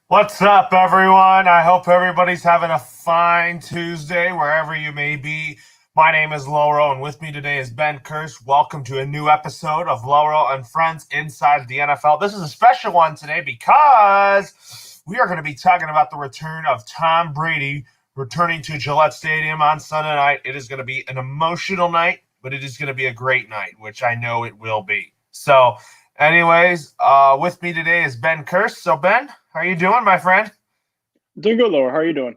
What's up, everyone? I hope everybody's having a fine Tuesday wherever you may be. My name is Loro, and with me today is Ben Kurse. Welcome to a new episode of Loro and Friends Inside the NFL. This is a special one today because we are going to be talking about the return of Tom Brady returning to Gillette Stadium on Sunday night. It is going to be an emotional night, but it is going to be a great night, which I know it will be. So, anyways, with me today is Ben Kurse. So, Ben, how are you doing, my friend? Doing good, Laura. How are you doing?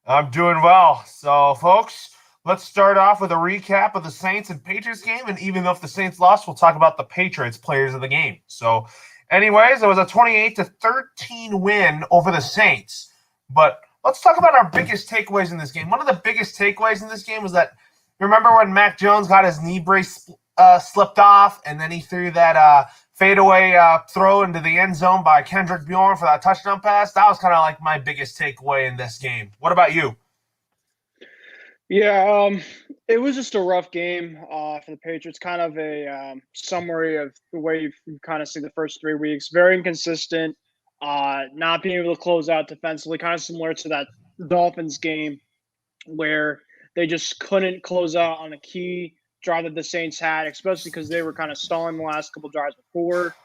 I'm doing well. So, folks, let's start off with a recap of the Saints and Patriots game. And even though if the Saints lost, we'll talk about the Patriots players of the game. So, anyways, it was a 28-13 win over the Saints. But let's talk about our biggest takeaways in this game. One of the biggest takeaways in this game was that remember when Mac Jones got his knee brace slipped off, and then he threw that fadeaway throw into the end zone by Kendrick Bourne for that touchdown pass? That was kind of like my biggest takeaway in this game. What about you? Yeah, it was just a rough game for the Patriots. Kind of a summary of the way you've kind of seen the first 3 weeks. Very inconsistent, not being able to close out defensively. Kind of similar to that Dolphins game where they just couldn't close out on a key drive that the Saints had, especially because they were kind of stalling the last couple drives before.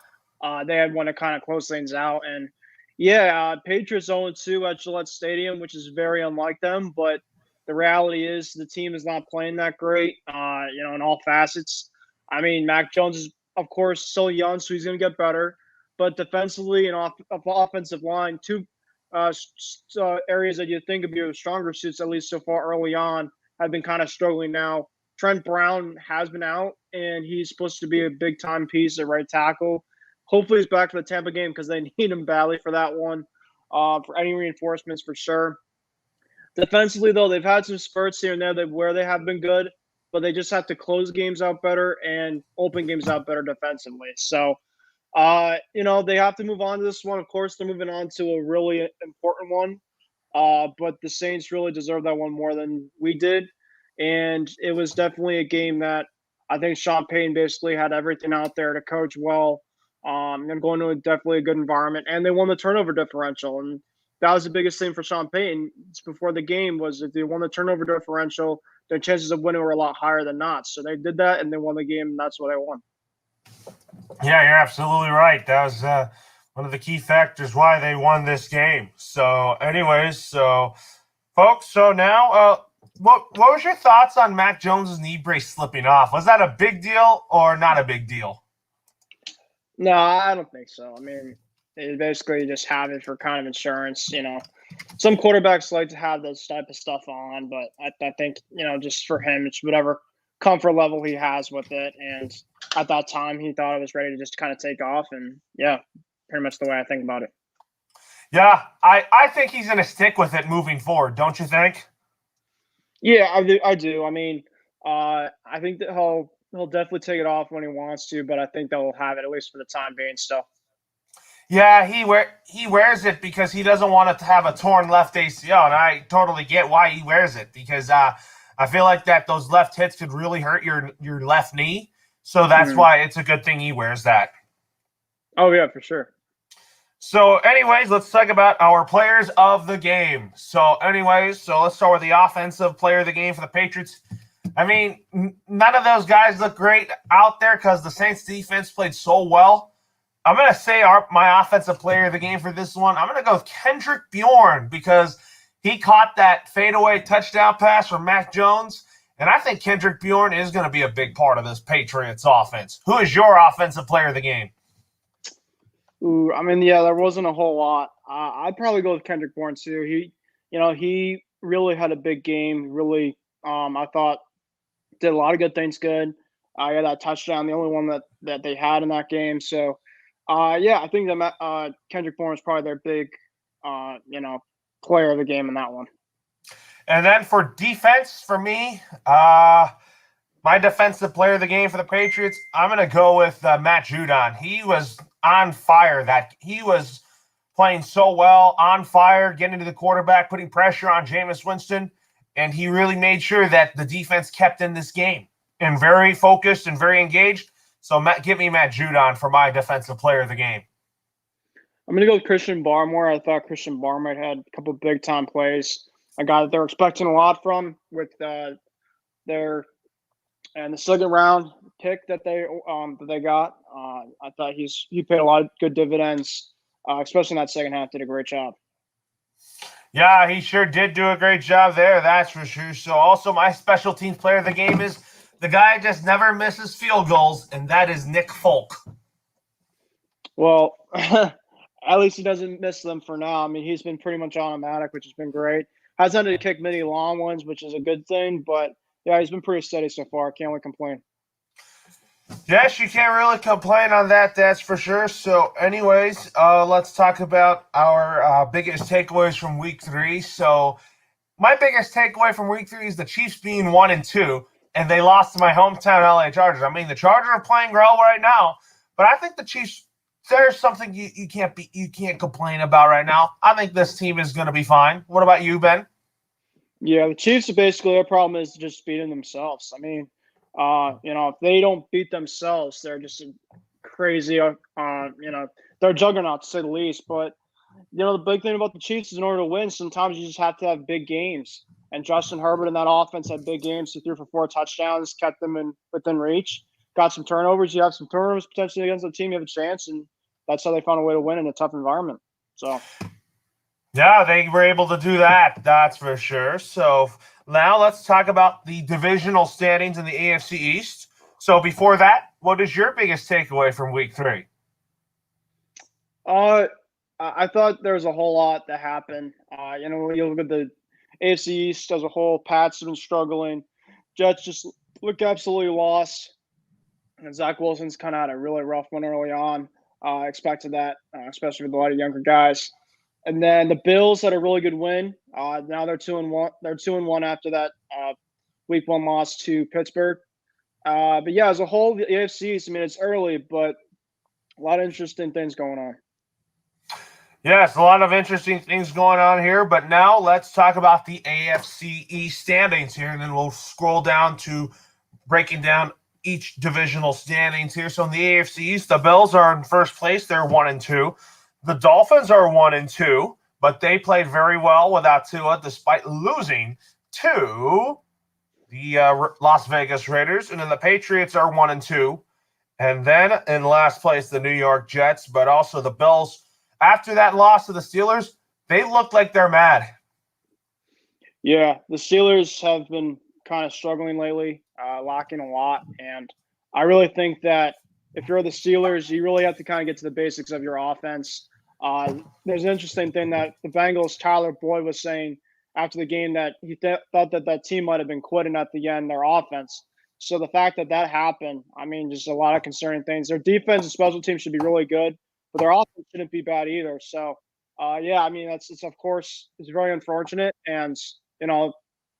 They had one to kind of close things out. And yeah, Patriots 0-2 at Gillette Stadium, which is very unlike them. But the reality is the team is not playing that great, in all facets. I mean, Mac Jones is, of course, still young, so he's going to get better. But defensively and offensive line, two areas that you think would be the stronger suits, at least so far early on, have been kind of struggling now. Trent Brown has been out, and he's supposed to be a big-time piece at right tackle. Hopefully he's back for the Tampa game because they need him badly for that one, for any reinforcements for sure. Defensively, though, they've had some spurts here and there where they have been good, but they just have to close games out better and open games out better defensively. So, they have to move on to this one. Of course, they're moving on to a really important one, but the Saints really deserve that one more than we did. And it was definitely a game that I think Sean Payton basically had everything out there to coach well, and go into definitely a good environment. And they won the turnover differential. And that was the biggest thing for Sean Payton before the game was if they won the turnover differential, their chances of winning were a lot higher than not. So they did that and they won the game, and that's what they won. Yeah, you're absolutely right. That was one of the key factors why they won this game. So, anyways, folks, so now, what was your thoughts on Mac Jones's knee brace slipping off? Was that a big deal or not a big deal? No, I don't think so. I mean, they basically just have it for kind of insurance. Some quarterbacks like to have this type of stuff on, but I think, just for him, it's whatever comfort level he has with it. And at that time, he thought it was ready to just kind of take off. And yeah, pretty much the way I think about it. Yeah, I think he's going to stick with it moving forward, don't you think? Yeah, I do. I mean, I think that he'll definitely take it off when he wants to, but I think they'll have it at least for the time being still. Yeah, he wears it because he doesn't want it to have a torn left ACL, and I totally get why he wears it because I feel like that those left hits could really hurt your left knee, so that's why it's a good thing he wears that. Oh yeah, for sure. So, anyways, let's talk about our players of the game. So, let's start with the offensive player of the game for the Patriots. I mean, none of those guys look great out there because the Saints defense played so well. I'm going to say my offensive player of the game for this one, I'm going to go with Kendrick Bourne because he caught that fadeaway touchdown pass from Mac Jones. And I think Kendrick Bourne is going to be a big part of this Patriots offense. Who is your offensive player of the game? Ooh, I mean, yeah, there wasn't a whole lot. I'd probably go with Kendrick Bourne too. He really had a big game. Really, I thought did a lot of good things. Good. I got that touchdown, the only one that they had in that game. So, yeah, I think that Kendrick Bourne is probably their big, player of the game in that one. And then for defense, for me, my defensive player of the game for the Patriots, I'm going to go with Matt Judon. He was on fire. He was playing so well, on fire, getting to the quarterback, putting pressure on Jameis Winston, and he really made sure that the defense kept in this game and very focused and very engaged. So give me Matt Judon for my defensive player of the game. I'm going to go with Christian Barmore. I thought Christian Barmore had a couple big-time plays. A guy that they're expecting a lot from with their and the second round pick that they got. I thought he paid a lot of good dividends, especially in that second half. Did a great job. Yeah, he sure did do a great job there, that's for sure. So also my special teams player of the game is the guy who just never misses field goals, and that is Nick Folk. Well, at least he doesn't miss them for now. I mean, he's been pretty much automatic, which has been great. Hasn't had to kick many long ones, which is a good thing. But, yeah, he's been pretty steady so far. Can't really complain. Yes, you can't really complain on that, that's for sure. So anyways, let's talk about our biggest takeaways from week 3. So my biggest takeaway from week 3 is the Chiefs being 1-2, and they lost to my hometown LA Chargers. I mean, the Chargers are playing well right now, but I think the Chiefs, there's something you can't complain about right now. I think this team is going to be fine. What about you, Ben? Yeah, the Chiefs are basically, their problem is just beating themselves. I mean, if they don't beat themselves, they're just crazy. They're juggernauts to say the least. But the big thing about the Chiefs is in order to win, sometimes you just have to have big games. And Justin Herbert in that offense had big games. He threw for 4 touchdowns, kept them within reach. Got some turnovers. You have some turnovers potentially against the team, you have a chance, and that's how they found a way to win in a tough environment. So. Yeah, they were able to do that, that's for sure. So now let's talk about the divisional standings in the AFC East. So before that, what is your biggest takeaway from week 3? I thought there was a whole lot that happened. When you look at the AFC East as a whole, Pats have been struggling. Jets just look absolutely lost. And Zach Wilson's kind of had a really rough one early on. Expected that, especially with a lot of younger guys. And then the Bills had a really good win. Now they're 2-1. They're 2-1 after that week 1 loss to Pittsburgh. But yeah, as a whole, the AFC East, I mean, it's early, but a lot of interesting things going on. Yes, a lot of interesting things going on here, but now let's talk about the AFC East standings here, and then we'll scroll down to breaking down each divisional standings here. So in the AFC East, the Bills are in first place. They're 1-2. The Dolphins are 1-2, but they played very well without Tua, despite losing to the Las Vegas Raiders. And then the Patriots are 1-2. And then in last place, the New York Jets, but also the Bills. After that loss to the Steelers, they look like they're mad. Yeah, the Steelers have been kind of struggling lately, lacking a lot. And I really think that if you're the Steelers, you really have to kind of get to the basics of your offense. There's an interesting thing that the Bengals' Tyler Boyd was saying after the game that he thought that team might have been quitting at the end, their offense. So the fact that happened, I mean, just a lot of concerning things. Their defense and special teams should be really good, but their offense shouldn't be bad either. So, I mean, it's of course, it's very unfortunate, and, it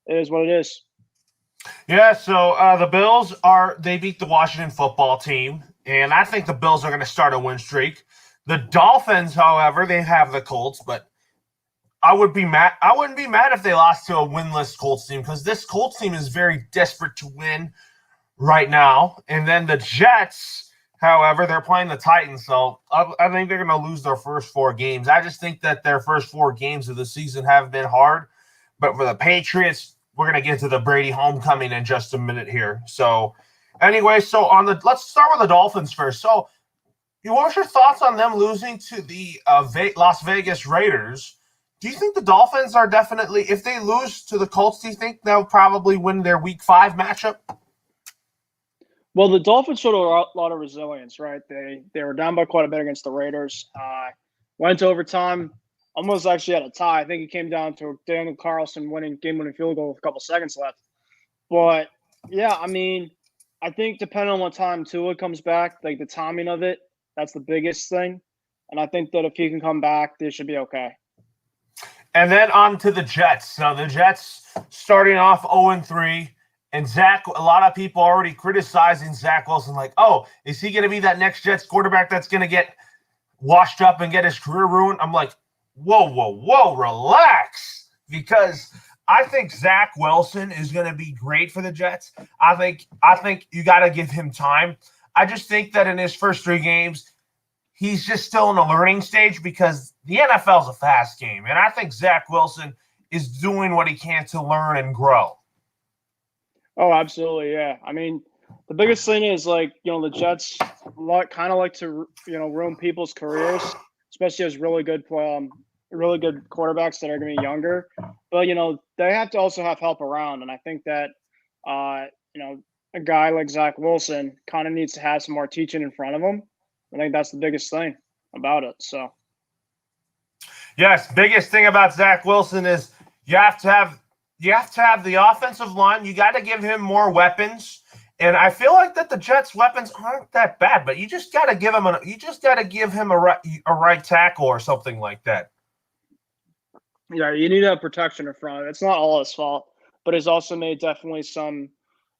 is what it is. Yeah, so the Bills they beat the Washington football team, and I think the Bills are going to start a win streak. The Dolphins, however, they have the Colts, but I wouldn't be mad if they lost to a winless Colts team, because this Colts team is very desperate to win right now. And then the Jets, however, they're playing the Titans, so I think they're going to lose their first 4 games. I just think that their first 4 games of the season have been hard. But for the Patriots, we're going to get to the Brady homecoming in just a minute here. So anyway, let's start with the Dolphins first. So what's your thoughts on them losing to the Las Vegas Raiders? Do you think the Dolphins are definitely, if they lose to the Colts, do you think they'll probably win their Week 5 matchup? Well, the Dolphins showed a lot of resilience, right? They were down by quite a bit against the Raiders. Went to overtime, almost actually had a tie. I think it came down to Daniel Carlson game-winning field goal with a couple seconds left. But, yeah, I mean, I think depending on what time Tua comes back, like the timing of it, that's the biggest thing. And I think that if he can come back, they should be okay. And then on to the Jets. Now, the Jets starting off 0-3. And a lot of people already criticizing Zach Wilson, like, oh, is he going to be that next Jets quarterback that's going to get washed up and get his career ruined? I'm like, whoa, relax. Because I think Zach Wilson is going to be great for the Jets. I think you got to give him time. I just think that in his first 3 games, he's just still in the learning stage because the NFL is a fast game. And I think Zach Wilson is doing what he can to learn and grow. Oh, absolutely, yeah. I mean, the biggest thing is the Jets kind of like to ruin people's careers, especially as really good quarterbacks that are going to be younger. But they have to also have help around, and I think that uh, a guy like Zach Wilson kind of needs to have some more teaching in front of him. I think that's the biggest thing about it. So. Yes, biggest thing about Zach Wilson is you have to have the offensive line. You got to give him more weapons. And I feel like that the Jets' weapons aren't that bad, but you just got to give him a right tackle or something like that. Yeah, you need to have protection in front. It's not all his fault, but he's also made definitely some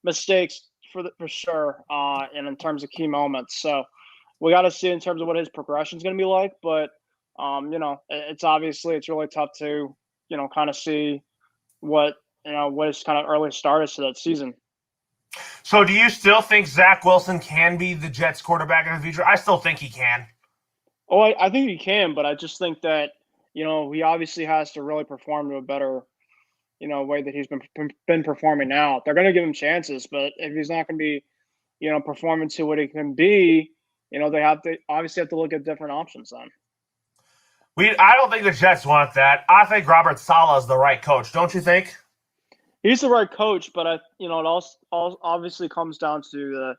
mistakes for sure, and in terms of key moments. So we got to see in terms of what his progression is going to be like. But it's really tough to kind of see what his kind of early start is to that season. So do you still think Zach Wilson can be the Jets quarterback in the future? I still think he can. Oh, I think he can, but I just think that he obviously has to really perform to a better way that he's been performing now. They're going to give him chances, but if he's not going to be performing to what he can be, they have to look at different options then. I don't think the Jets want that. I think Robert Saleh is the right coach. Don't you think? He's the right coach, but it all obviously comes down to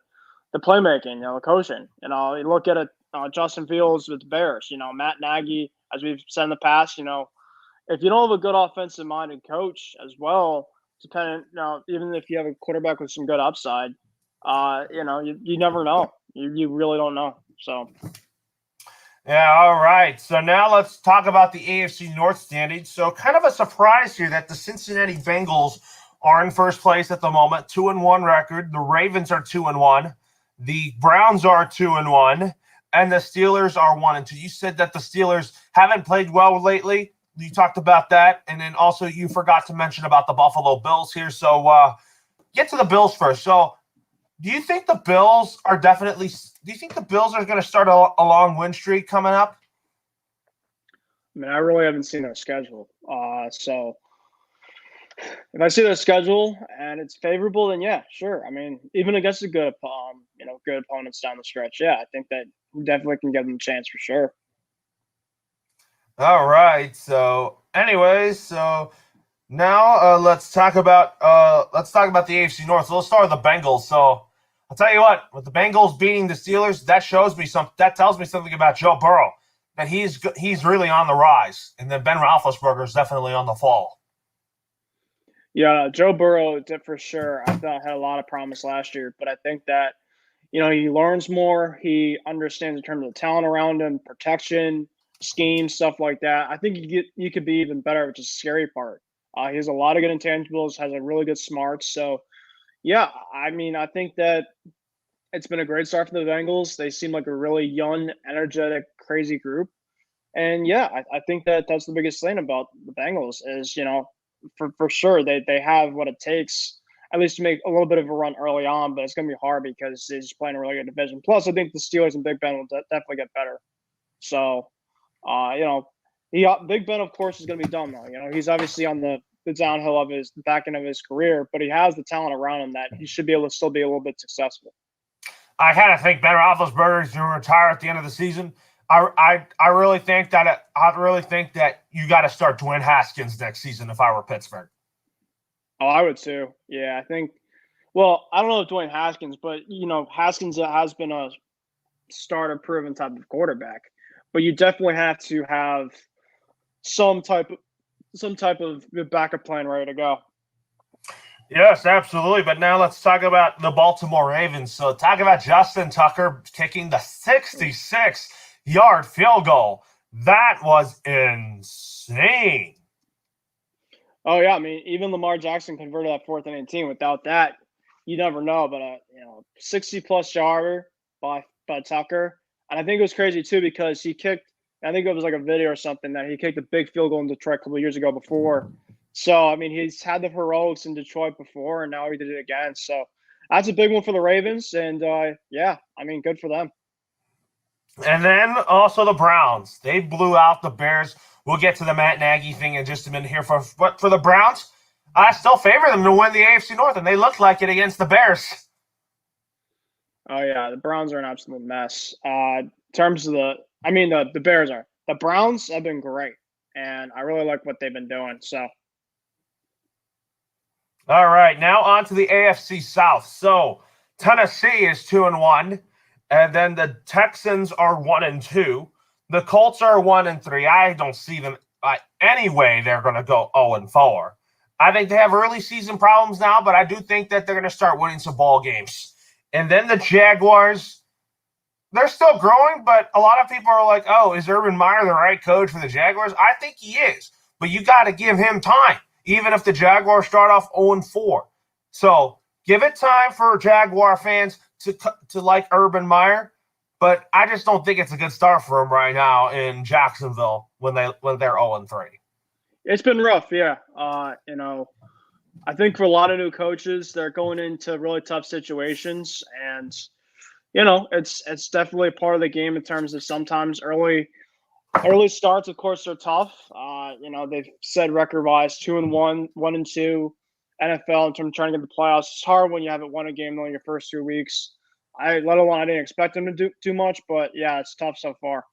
the playmaking, the coaching. You look at it, Justin Fields with the Bears. Matt Nagy, as we've said in the past. If you don't have a good offensive-minded coach as well, even if you have a quarterback with some good upside, you never know. You really don't know. So. Yeah, all right. So now let's talk about the AFC North standings. So kind of a surprise here that the Cincinnati Bengals are in first place at the moment, 2-1 record. The Ravens are 2-1. The Browns are 2-1, and the Steelers are 1-2. You said that the Steelers haven't played well lately. You talked about that, and then also you forgot to mention about the Buffalo Bills here. So get to the Bills first. So do you think the Bills are going to start a long win streak coming up? I mean, I really haven't seen their schedule. So if I see their schedule and it's favorable, then yeah, sure. I mean, even against the good opponents down the stretch, yeah, I think that definitely can give them a chance for sure. All right. So, anyways, now let's talk about the AFC North. So let's start with the Bengals. So I'll tell you what, with the Bengals beating the Steelers, that tells me something about Joe Burrow, that he's really on the rise, and then Ben Roethlisberger is definitely on the fall. Yeah, Joe Burrow did for sure. I thought had a lot of promise last year, but I think that he learns more. He understands in terms of the talent around him, protection, scheme, stuff like that. I think you could be even better, which is the scary part. He has a lot of good intangibles, has a really good smarts. So, yeah, I mean, I think that it's been a great start for the Bengals. They seem like a really young, energetic, crazy group. And yeah, I think that that's the biggest thing about the Bengals is, for sure they have what it takes at least to make a little bit of a run early on, but it's going to be hard because they're just playing a really good division. Plus, I think the Steelers and Big Ben will definitely get better. So, Big Ben, of course, is going to be done though. He's obviously on the downhill of his back end of his career, but he has the talent around him that he should be able to still be a little bit successful. I kind of think Ben Roethlisberger is going to retire at the end of the season. I really think that you got to start Dwayne Haskins next season if I were Pittsburgh. Oh, I would too. Yeah, I think. Well, I don't know if Dwayne Haskins, but Haskins has been a starter-proven type of quarterback. But you definitely have to have some type of backup plan ready to go. Yes, absolutely. But now let's talk about the Baltimore Ravens. So talk about Justin Tucker kicking the 66-yard field goal. That was insane. Oh yeah, I mean, even Lamar Jackson converted that 4th and 18. Without that, you never know. But 60+ yarder by Tucker, and I think it was crazy too because he kicked. I think it was like a video or something that he kicked a big field goal in Detroit a couple of years ago before. So I mean, he's had the heroics in Detroit before, and now he did it again. So that's a big one for the Ravens, and yeah, I mean, good for them. And then also the Browns. They blew out the Bears. We'll get to the Matt Nagy thing in just a minute here. But for the Browns, I still favor them to win the AFC North, and they look like it against the Bears. Oh yeah, the Browns are an absolute mess. In terms of the Bears are. The Browns have been great, and I really like what they've been doing. So. All right, now on to the AFC South. So Tennessee is 2-1, and then the Texans are 1-2. The Colts are 1-3. I don't see them any way they're going to go 0-4. I think they have early season problems now, but I do think that they're going to start winning some ball games. And then the Jaguars, they're still growing, but a lot of people are like, oh, is Urban Meyer the right coach for the Jaguars? I think he is, but you got to give him time, even if the Jaguars start off 0-4. So give it time for Jaguar fans to like Urban Meyer, but I just don't think it's a good start for him right now in Jacksonville when they're 0-3. It's been rough, yeah. I think for a lot of new coaches, they're going into really tough situations, and it's definitely a part of the game in terms of sometimes early starts. Of course, are tough. They've said record-wise 2-1, 1-2 NFL in terms of trying to get the playoffs. It's hard when you haven't won a game in your first 2 weeks. I didn't expect them to do too much, but yeah, it's tough so far.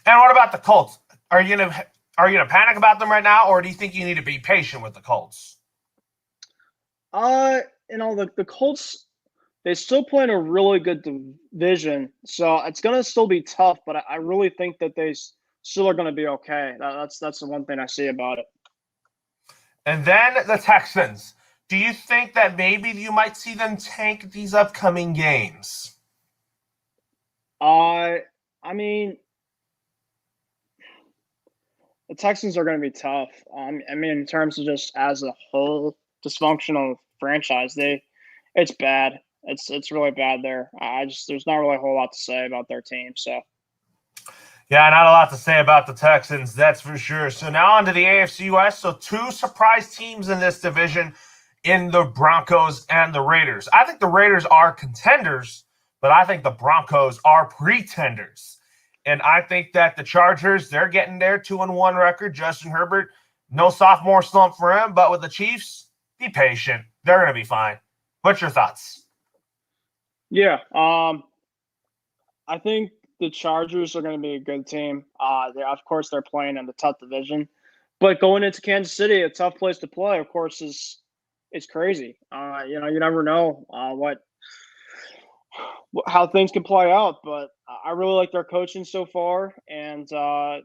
And what about the Colts? Are you gonna panic about them right now, or do you think you need to be patient with the Colts? The Colts, they still play in a really good division, so it's gonna still be tough. But I really think that they still are gonna be okay. That's the one thing I see about it. And then the Texans. Do you think that maybe you might see them tank these upcoming games? I mean, the Texans are going to be tough. In terms of just as a whole dysfunctional franchise, it's bad. It's really bad there. There's not really a whole lot to say about their team. So. Yeah, not a lot to say about the Texans, that's for sure. So now on to the AFC West. So two surprise teams in this division in the Broncos and the Raiders. I think the Raiders are contenders, but I think the Broncos are pretenders. And I think that the Chargers, they're getting their 2-1 record. Justin Herbert, no sophomore slump for him, but with the Chiefs, be patient. They're going to be fine. What's your thoughts? Yeah, I think the Chargers are going to be a good team. Of course, they're playing in the tough division, but going into Kansas City, a tough place to play, of course, is crazy. You never know how things can play out, but I really like their coaching so far. And talk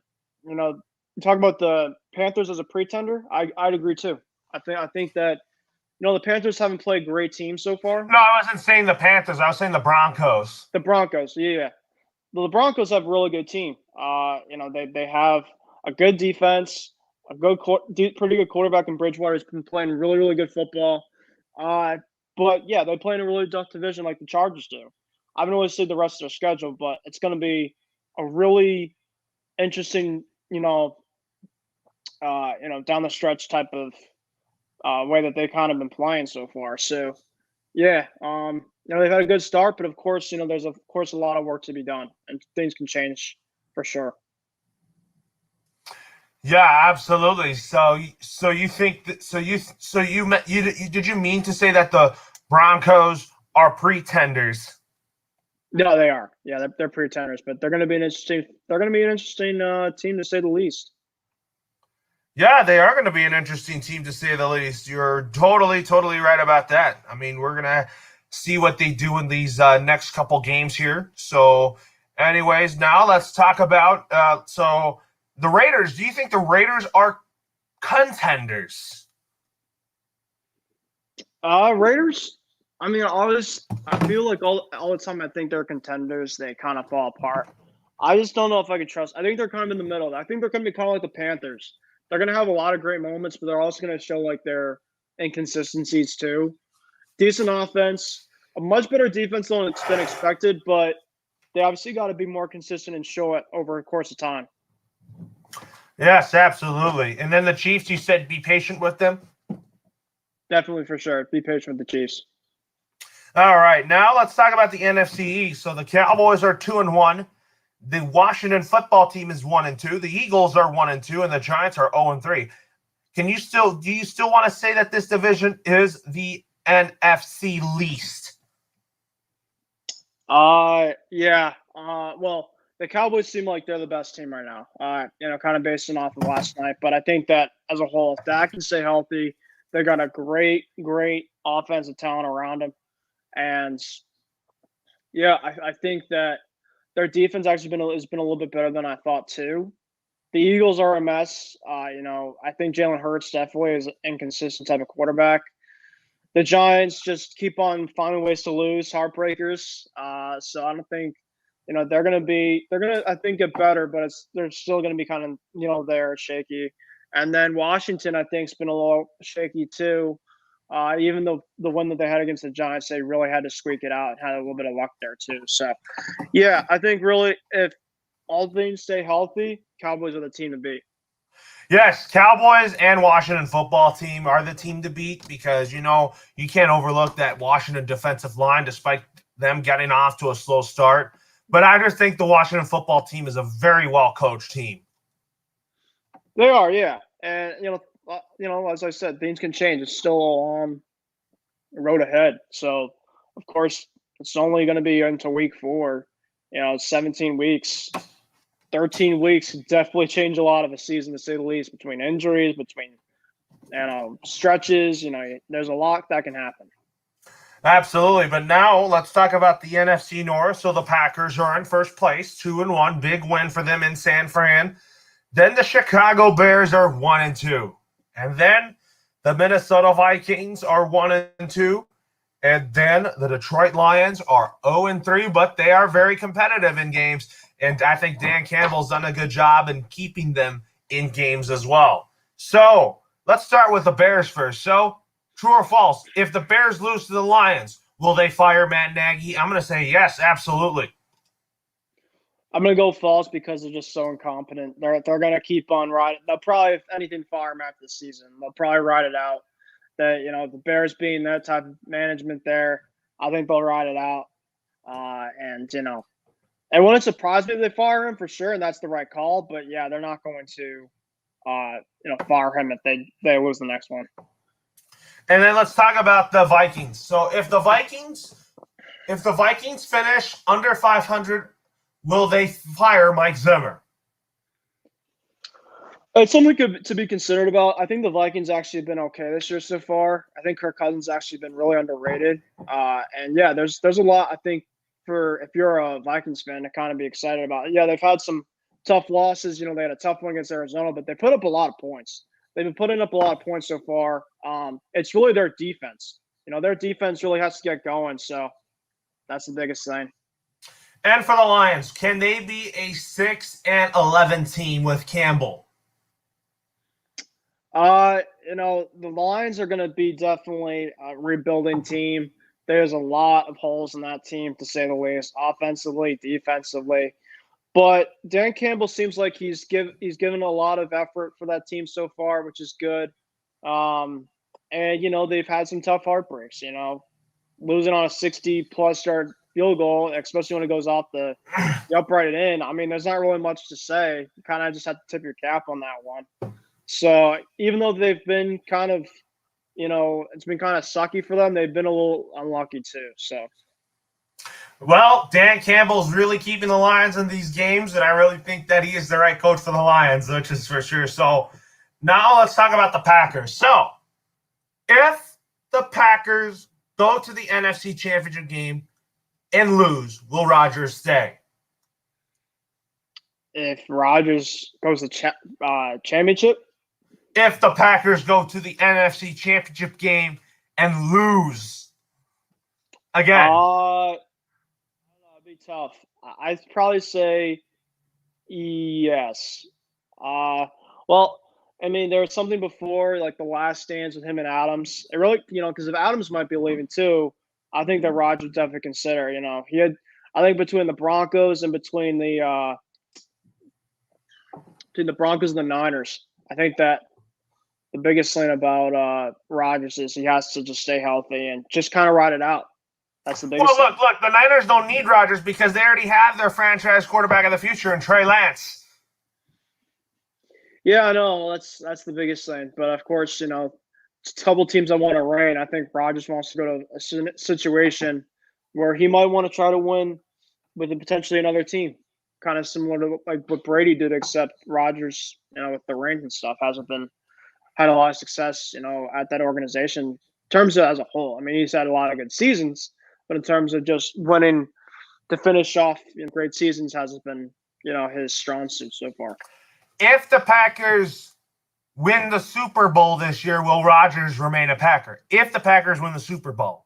about the Panthers as a pretender. I'd agree too. I think that the Panthers haven't played great teams so far. No, I wasn't saying the Panthers. I was saying the Broncos. The Broncos, yeah. The Broncos have a really good team. They have a good defense, pretty good quarterback in Bridgewater. Has been playing really, really good football. But yeah, they play in a really tough division like the Chargers do. I haven't really seen the rest of their schedule, but it's going to be a really interesting, down the stretch type of way that they've kind of been playing so far. So, yeah, they've had a good start, but of course, there's of course a lot of work to be done, and things can change for sure. Yeah, absolutely. So you think that? Did you mean to say that the Broncos are pretenders? No, they are. Yeah, they're pretenders, but they're going to be an interesting. They're going to be an interesting team to say the least. Yeah, they are going to be an interesting team to say the least. You're totally right about that. I mean, we're gonna see what they do in these next couple games here. So, anyways, now let's talk about the Raiders. Do you think the Raiders are contenders? Raiders. I feel like all the time I think they're contenders, they kind of fall apart. I just don't know if I can trust. I think they're kind of in the middle. I think they're going to be kind of like the Panthers. They're going to have a lot of great moments, but they're also going to show like their inconsistencies too. Decent offense, a much better defense than it's been expected, but they obviously got to be more consistent and show it over a course of time. Yes, absolutely. And then the Chiefs, you said be patient with them? Definitely, for sure. Be patient with the Chiefs. All right, now let's talk about the NFC East. So the Cowboys are 2-1. The Washington football team is 1-2. The Eagles are 1-2, and the Giants are 0-3. Do you still want to say that this division is the NFC least? Yeah. Well, the Cowboys seem like they're the best team right now. Kind of based off of last night. But I think that as a whole, if Dak can stay healthy, they got a great offensive talent around him. And yeah, I think that their defense actually has been a little bit better than I thought too. The Eagles are a mess. I think Jalen Hurts definitely is an inconsistent type of quarterback. The Giants just keep on finding ways to lose, heartbreakers. So I don't think, they're gonna I think get better, but they're still gonna be kind of there shaky. And then Washington, I think, has been a little shaky too. Even though the one that they had against the Giants, they really had to squeak it out and had a little bit of luck there too. So yeah, I think really if all things stay healthy, Cowboys are the team to beat. Yes, Cowboys and Washington football team are the team to beat because, you can't overlook that Washington defensive line despite them getting off to a slow start. But I just think the Washington football team is a very well-coached team. They are, yeah. And, as I said, things can change. It's still a long road ahead. So, of course, it's only going to be until week 4. 17 weeks. 13 weeks definitely change a lot of a season, to say the least, between injuries, between stretches. There's a lot that can happen. Absolutely. But now let's talk about the NFC North. So the Packers are in first place, 2-1. Big win for them in San Fran. Then the Chicago Bears are 1-2. And then the Minnesota Vikings are 1-2. And then the Detroit Lions are 0-3, but they are very competitive in games. And I think Dan Campbell's done a good job in keeping them in games as well. So let's start with the Bears first. So, true or false, if the Bears lose to the Lions, will they fire Matt Nagy? I'm going to say yes, absolutely. I'm going to go false because they're just so incompetent. They're going to keep on riding. They'll probably, if anything, fire him after the season. They'll probably ride it out. The Bears being that type of management there, I think they'll ride it out. It wouldn't surprise me if they fire him for sure, and that's the right call. But yeah, they're not going to, fire him if they lose the next one. And then let's talk about the Vikings. So if the Vikings finish under 500, will they fire Mike Zimmer? It's something to be considered about. I think the Vikings actually have been okay this year so far. I think Kirk Cousins actually been really underrated. And yeah, there's a lot, I think, for if you're a Vikings fan to kind of be excited about. Yeah, they've had some tough losses. They had a tough one against Arizona, but they put up a lot of points. They've been putting up a lot of points so far. It's really their defense. Their defense really has to get going. So that's the biggest thing. And for the Lions, can they be a 6-11 team with Campbell? The Lions are going to be definitely a rebuilding team. There's a lot of holes in that team, to say the least, offensively, defensively. But Dan Campbell seems like he's given a lot of effort for that team so far, which is good. And they've had some tough heartbreaks. Losing on a 60-plus yard field goal, especially when it goes off the upright and in. I mean, there's not really much to say. You kind of just have to tip your cap on that one. So even though they've been kind of, it's been kind of sucky for them, they've been a little unlucky too. So, well, Dan Campbell's really keeping the Lions in these games, and I really think that he is the right coach for the Lions, which is for sure. So now let's talk about the Packers. So if the Packers go to the NFC Championship game and lose, will Rodgers stay? If Rodgers goes to championship? If the Packers go to the NFC Championship game and lose again. It'd be tough. I'd probably say yes. Well, I mean, there was something before, like the last stands with him and Adams. It really, because if Adams might be leaving too, I think that Rodgers would definitely consider. He had, I think, between the Broncos and between the Broncos and the Niners, I think that the biggest thing about Rodgers is he has to just stay healthy and just kind of ride it out. That's the Well, biggest thing. look, the Niners don't need Rodgers because they already have their franchise quarterback of the future in Trey Lance. Yeah, I know. That's the biggest thing. But of course, it's a couple teams that want to reign. I think Rodgers wants to go to a situation where he might want to try to win with potentially another team, kind of similar to like what Brady did, except Rodgers, with the rings and stuff, hasn't been had a lot of success, at that organization in terms of as a whole. I mean, he's had a lot of good seasons, but in terms of just winning to finish off great seasons hasn't been, his strong suit so far. If the Packers win the Super Bowl this year, will Rodgers remain a Packer? If the Packers win the Super Bowl.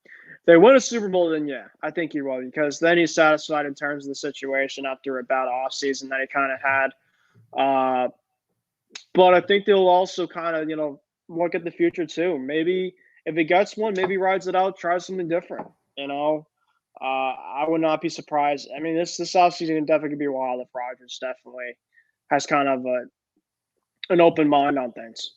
If they win a Super Bowl, then yeah, I think he will, because then he's satisfied in terms of the situation after a bad offseason that he kind of had. But I think they'll also kind of, look at the future too. Maybe if he gets one, maybe rides it out, tries something different. I would not be surprised. I mean, this offseason definitely could be wild if Rodgers definitely has kind of an open mind on things.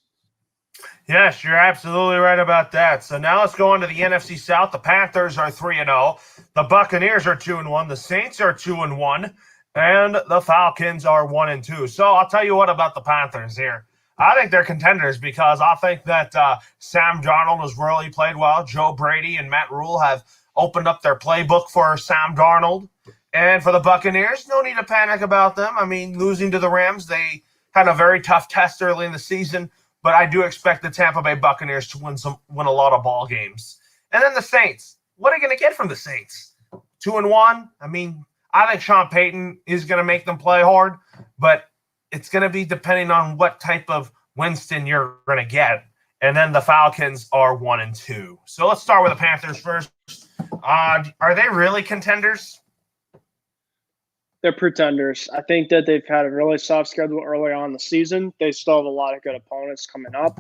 Yes, you're absolutely right about that. So now let's go on to the NFC South. The Panthers are 3-0. The Buccaneers are 2-1. The Saints are 2-1. And the Falcons are 1-2. So I'll tell you what about the Panthers here. I think they're contenders because I think that Sam Darnold has really played well. Joe Brady and Matt Rule have opened up their playbook for Sam Darnold. And for the Buccaneers, no need to panic about them. I mean, losing to the Rams, they had a very tough test early in the season. But I do expect the Tampa Bay Buccaneers to win a lot of ball games. And then the Saints. What are you going to get from the Saints? 2-1? I mean, I think Sean Payton is going to make them play hard, but it's going to be depending on what type of Winston you're going to get. And then the Falcons are 1-2. So let's start with the Panthers first. Are they really contenders? They're pretenders. I think that they've had a really soft schedule early on in the season. They still have a lot of good opponents coming up,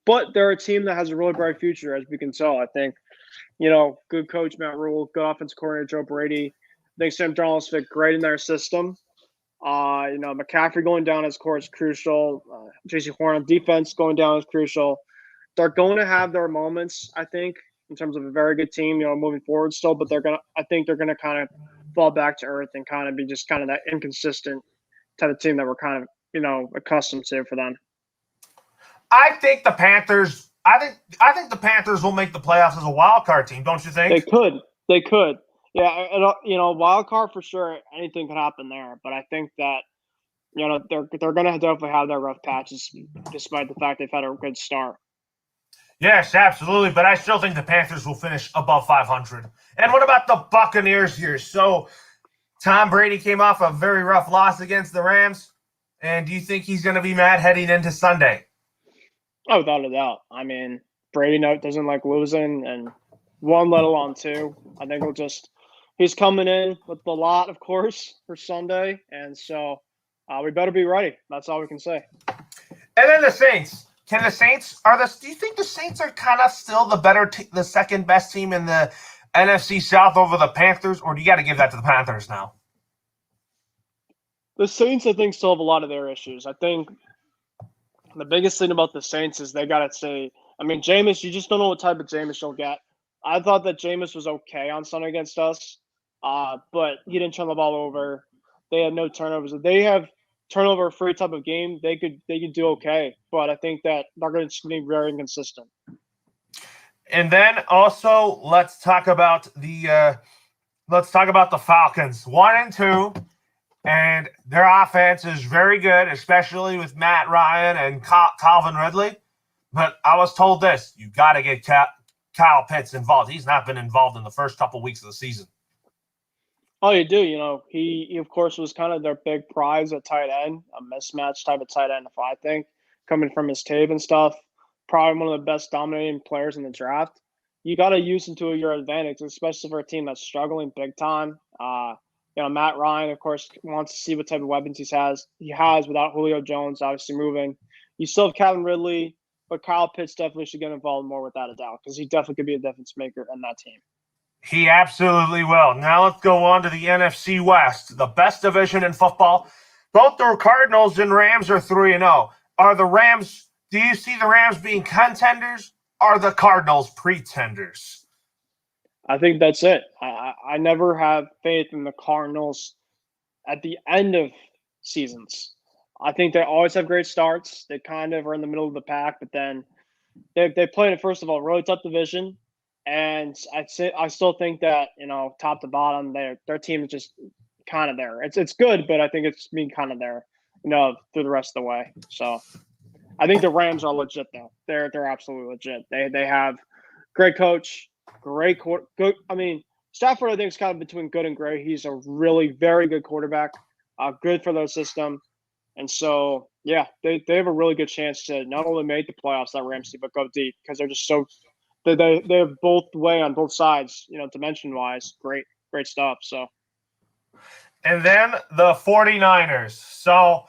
but they're a team that has a really bright future, as we can tell. I think, good coach Matt Rule, good offense coordinator Joe Brady. I think Sam Darnold's fit great in their system. McCaffrey going down is, of course, crucial. J.C. Horn on defense going down is crucial. They're going to have their moments, I think, in terms of a very good team, moving forward still, but I think they're gonna kind of fall back to earth and kind of be just kind of that inconsistent type of team that we're kind of, accustomed to for them. I think the Panthers will make the playoffs as a wild card team, don't you think? They could. Yeah, wild card for sure. Anything could happen there, but I think that they're going to definitely have their rough patches, despite the fact they've had a good start. Yes, absolutely, but I still think the Panthers will finish above 500. And what about the Buccaneers here? So Tom Brady came off a very rough loss against the Rams, and do you think he's going to be mad heading into Sunday? Oh, without a doubt. I mean, Brady doesn't like losing, and one, let alone two. I think he's coming in with a lot, of course, for Sunday, and so we better be ready. That's all we can say. And then the Saints. Do you think the Saints are kind of still the second best team in the NFC South over the Panthers, or do you got to give that to the Panthers now? The Saints, I think, still have a lot of their issues. I think the biggest thing about the Saints is they got to say, I mean, Jameis, you just don't know what type of Jameis you'll get. I thought that Jameis was okay on Sunday against us, but he didn't turn the ball over. They had no turnovers. If they have turnover-free type of game, they could do okay. But I think that they're going to be very inconsistent. And then also let's talk about the Falcons 1-2, and their offense is very good, especially with Matt Ryan and Calvin Ridley. But I was told this: you got to get Kyle Pitts involved. He's not been involved in the first couple weeks of the season. Oh, you do. He of course was kind of their big prize at tight end, a mismatch type of tight end, if I think, coming from his tape and stuff. Probably one of the best dominating players in the draft. You got to use him to your advantage, especially for a team that's struggling big time. Matt Ryan, of course, wants to see what type of weapons he has without Julio Jones obviously moving. You still have Calvin Ridley, but Kyle Pitts definitely should get involved more without a doubt because he definitely could be a difference maker in that team. He absolutely will. Now let's go on to the NFC West, the best division in football. Both the Cardinals and Rams are 3-0. Do you see the Rams being contenders? Are the Cardinals pretenders? I think that's it. I never have faith in the Cardinals at the end of seasons. I think they always have great starts. They kind of are in the middle of the pack, but then they played it first of all really tough division, and I still think that top to bottom their team is just kind of there. It's good, but I think it's being kind of there, through the rest of the way. So I think the Rams are legit though. They're absolutely legit. They have great coach, good. I mean, Stafford I think is kind of between good and great. He's a really very good quarterback, good for their system, and so yeah, they have a really good chance to not only make the playoffs that Rams team, but go deep because they're just so they have both way on both sides. Dimension wise, great stuff. So. And then the 49ers. So,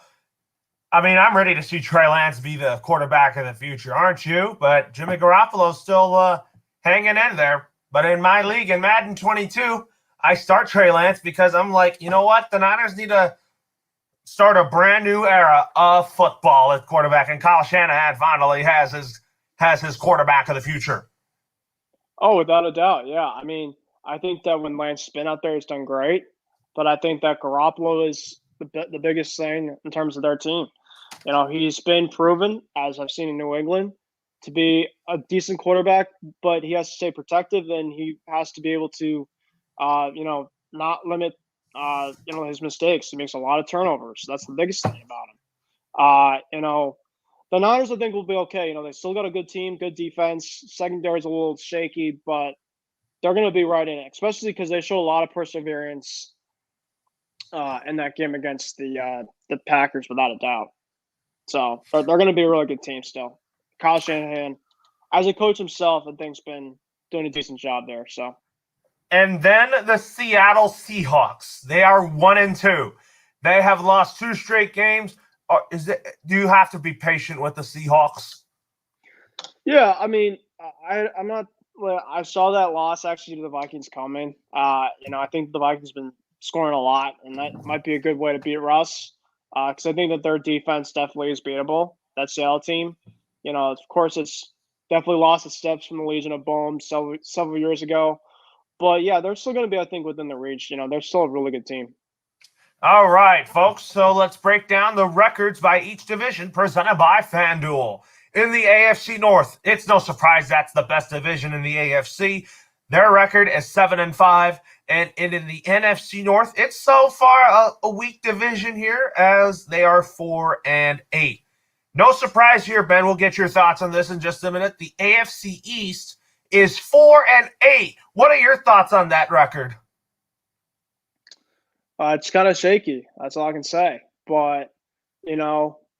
I mean, I'm ready to see Trey Lance be the quarterback of the future, aren't you? But Jimmy Garoppolo's still hanging in there. But in my league, in Madden 22, I start Trey Lance because I'm like, you know what? The Niners need to start a brand new era of football at quarterback. And Kyle Shanahan finally has his quarterback of the future. Oh, without a doubt. Yeah. I mean, I think that when Lance's been out there, he's done great. But I think that Garoppolo is the biggest thing in terms of their team. He's been proven, as I've seen in New England, to be a decent quarterback, but he has to stay protective and he has to be able to, not limit, his mistakes. He makes a lot of turnovers. So that's the biggest thing about him. The Niners, I think, will be okay. They still got a good team, good defense. Secondary is a little shaky, but they're going to be right in it, especially because they show a lot of perseverance in that game against the Packers, without a doubt. So they're going to be a really good team still. Kyle Shanahan, as a coach himself, I think's been doing a decent job there. So. And then the Seattle Seahawks. They are 1-2. They have lost 2 straight games. Do you have to be patient with the Seahawks? Yeah, I mean, I'm not. I saw that loss actually to the Vikings coming. I think the Vikings been scoring a lot, and that might be a good way to beat Russ. Because I think that their defense definitely is beatable. That Seattle team, of course, it's definitely lost its steps from the Legion of Boom several years ago. But yeah, they're still going to be, I think, within the reach. They're still a really good team. All right, folks. So let's break down the records by each division presented by FanDuel. In the AFC North, it's no surprise that's the best division in the AFC. Their record is 7-5. And in the NFC North, it's so far a weak division here as they are 4-8. No surprise here, Ben. We'll get your thoughts on this in just a minute. The AFC East is 4-8. What are your thoughts on that record? It's kind of shaky. That's all I can say. But,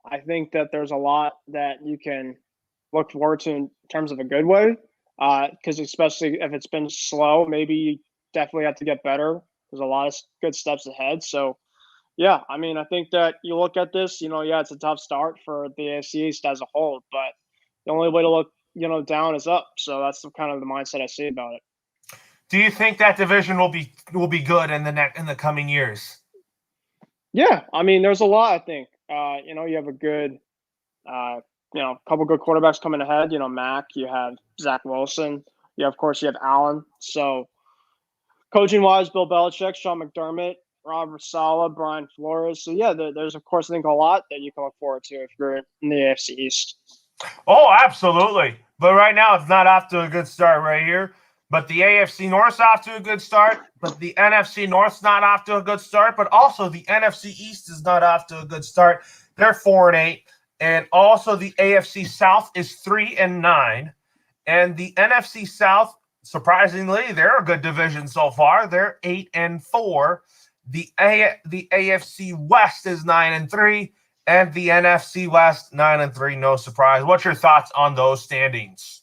I think that there's a lot that you can look forward to in terms of a good way. Because especially if it's been slow, maybe you definitely have to get better. There's a lot of good steps ahead. So, yeah, I mean, I think that you look at this, it's a tough start for the AFC East as a whole. But the only way to look, down is up. So that's kind of the mindset I see about it. Do you think that division will be good in the coming years? Yeah, I mean, there's a lot. I think you have a good, couple good quarterbacks coming ahead. Mac. You have Zach Wilson. Of course, you have Allen. So, coaching wise, Bill Belichick, Sean McDermott, Robert Saleh, Brian Flores. So yeah, there's of course I think a lot that you can look forward to if you're in the AFC East. Oh, absolutely. But right now, it's not off to a good start right here. But the AFC North's off to a good start. But the NFC North's not off to a good start. But also the NFC East is not off to a good start. They're 4-8. And also the AFC South is 3-9. And the NFC South, surprisingly, they're a good division so far. They're 8-4. The AFC West is 9-3. And the NFC West, 9-3, no surprise. What's your thoughts on those standings?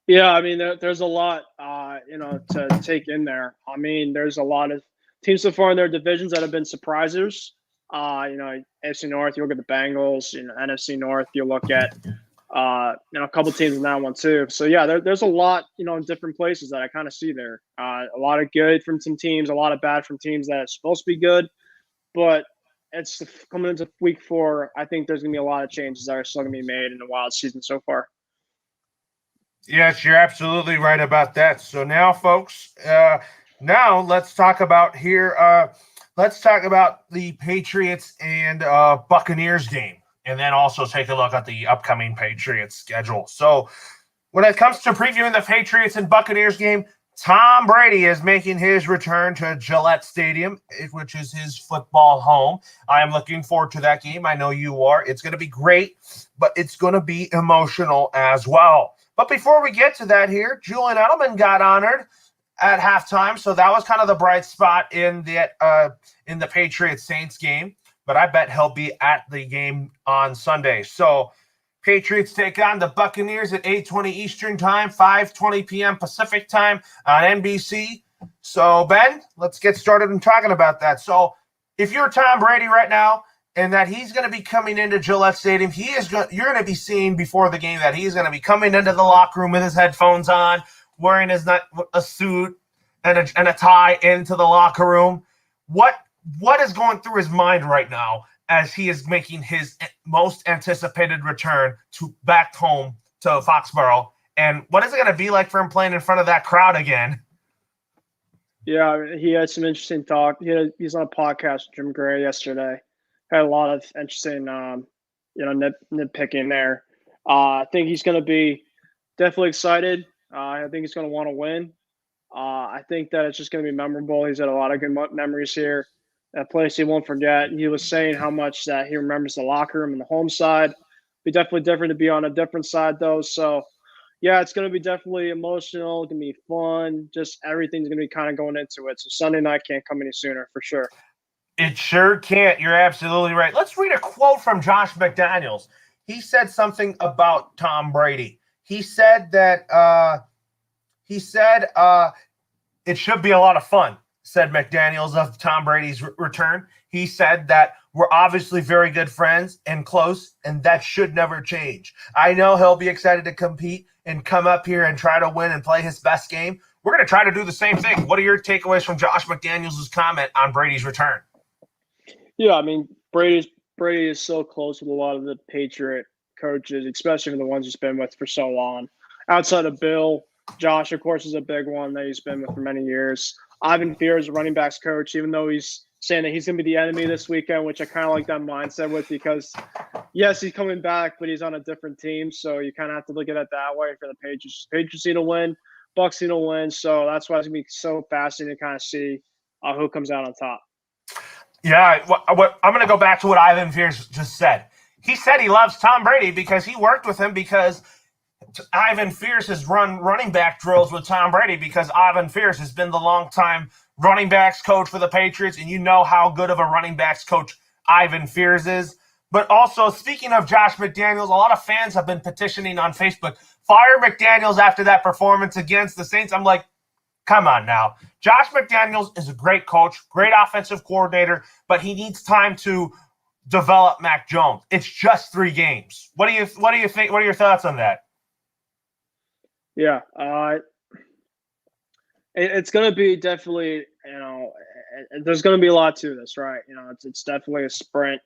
Yeah, I mean, there's a lot, to take in there. I mean, there's a lot of teams so far in their divisions that have been surprisers. AFC North, you look at the Bengals. NFC North, you look at, a couple teams in that one too. So yeah, there's a lot, in different places that I kind of see there. A lot of good from some teams, a lot of bad from teams that are supposed to be good, but it's coming into week 4. I think there's going to be a lot of changes that are still going to be made in the wild season so far. Yes, you're absolutely right about that. So now, folks, now let's talk about here. Let's talk about the Patriots and Buccaneers game, and then also take a look at the upcoming Patriots schedule. So when it comes to previewing the Patriots and Buccaneers game, Tom Brady is making his return to Gillette Stadium, which is his football home. I am looking forward to that game. I know you are. It's going to be great, but it's going to be emotional as well. But before we get to that here, Julian Edelman got honored at halftime, so that was kind of the bright spot in the Patriots Saints game. But I bet he'll be at the game on Sunday. So Patriots take on the Buccaneers at 8:20 Eastern Time, 5:20 p.m. Pacific Time on NBC. So, Ben, let's get started in talking about that. So, if you're Tom Brady right now and that he's going to be coming into Gillette Stadium, you're going to be seeing before the game that he's going to be coming into the locker room with his headphones on, wearing a suit and a tie into the locker room. What is going through his mind right now as he is making his most anticipated return to back home to Foxborough? And what is it going to be like for him playing in front of that crowd again? Yeah, he had some interesting talk. He's on a podcast with Jim Gray yesterday. Had a lot of interesting, nitpicking there. I think he's going to be definitely excited. I think he's going to want to win. I think that it's just going to be memorable. He's had a lot of good memories here. That place he won't forget. He was saying how much that he remembers the locker room and the home side. Be definitely different to be on a different side though. So yeah, it's going to be definitely emotional. It's going to be fun. Just everything's going to be kind of going into it. So Sunday night can't come any sooner for sure. It sure can't. You're absolutely right. Let's read a quote from Josh McDaniels. He said something about Tom Brady. He said that it should be a lot of fun, said McDaniels of Tom Brady's return. He said that we're obviously very good friends and close, and that should never change. I know he'll be excited to compete and come up here and try to win and play his best game. We're going to try to do the same thing. What are your takeaways from Josh McDaniels' comment on Brady's return? Yeah, I mean, Brady is so close with a lot of the Patriot coaches, especially the ones he's been with for so long. Outside of Bill, Josh, of course, is a big one that he's been with for many years. Ivan Fears, running backs coach, even though he's saying that he's going to be the enemy this weekend, which I kind of like that mindset with because, yes, he's coming back, but he's on a different team. So you kind of have to look at it that way for the Patriots. Patriots need to win. Bucks need to win. So that's why it's going to be so fascinating to kind of see who comes out on top. Yeah, I'm going to go back to what Ivan Fears just said. He said he loves Tom Brady because he worked with him because Ivan Fears has run running back drills with Tom Brady because Ivan Fears has been the longtime running backs coach for the Patriots, and you know how good of a running backs coach Ivan Fears is. But also, speaking of Josh McDaniels, a lot of fans have been petitioning on Facebook, fire McDaniels after that performance against the Saints. I'm like, come on now. Josh McDaniels is a great coach, great offensive coordinator, but he needs time to develop Mac Jones. It's just 3 games. What do you think? What are your thoughts on that? Yeah, it's going to be definitely, there's going to be a lot to this, right? It's definitely a sprint.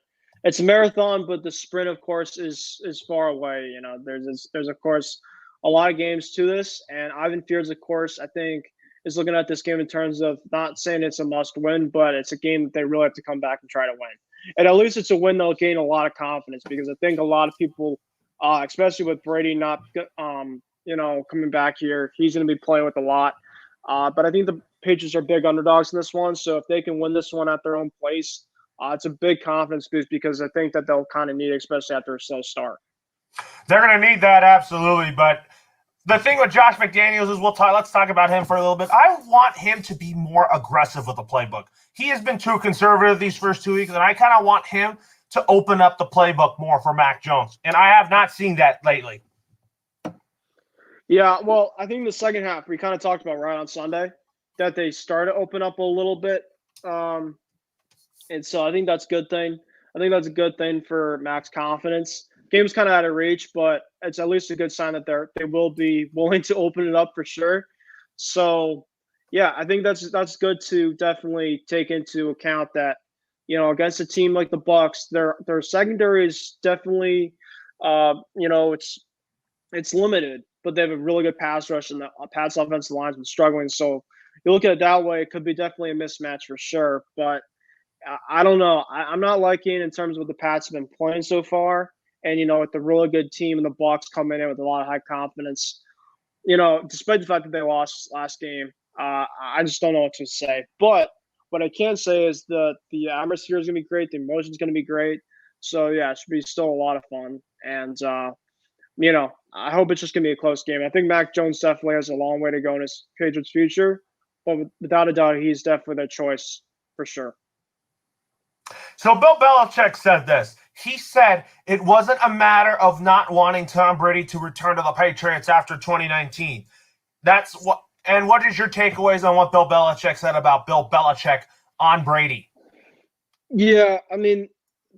It's a marathon, but the sprint, of course, is far away. There's of course a lot of games to this, and Ivan Fears, of course, I think is looking at this game in terms of not saying it's a must win, but it's a game that they really have to come back and try to win. And at least it's a win they'll gain a lot of confidence because I think a lot of people, especially with Brady not, coming back here, he's going to be playing with a lot. But I think the Patriots are big underdogs in this one. So if they can win this one at their own place, it's a big confidence boost because I think that they'll kind of need it, especially after a slow start. They're going to need that, absolutely. But the thing with Josh McDaniels is let's talk about him for a little bit. I want him to be more aggressive with the playbook. He has been too conservative these first 2 weeks, and I kind of want him to open up the playbook more for Mac Jones. And I have not seen that lately. Yeah, well, I think the second half we kind of talked about right on Sunday that they start to open up a little bit. And so I think that's a good thing. I think that's a good thing for Mac's confidence. Game's kind of out of reach, but it's at least a good sign that they will be willing to open it up for sure. So, yeah, I think that's good to definitely take into account that, against a team like the Bucks, their secondary is definitely, it's limited. but they have a really good pass rush, and the Pats offensive line's been struggling. So you look at it that way, it could be definitely a mismatch for sure. But I don't know. I'm not liking in terms of what the Pats have been playing so far. And, with the really good team and the Bucs coming in with a lot of high confidence, despite the fact that they lost last game, I just don't know what to say. But what I can say is the atmosphere is going to be great. The emotion is going to be great. So, yeah, it should be still a lot of fun. And, I hope it's just going to be a close game. I think Mac Jones definitely has a long way to go in his Patriots future. But without a doubt, he's definitely their choice for sure. So Bill Belichick said this. He said it wasn't a matter of not wanting Tom Brady to return to the Patriots after 2019. And what is your takeaways on what Bill Belichick said about Bill Belichick on Brady? Yeah, I mean,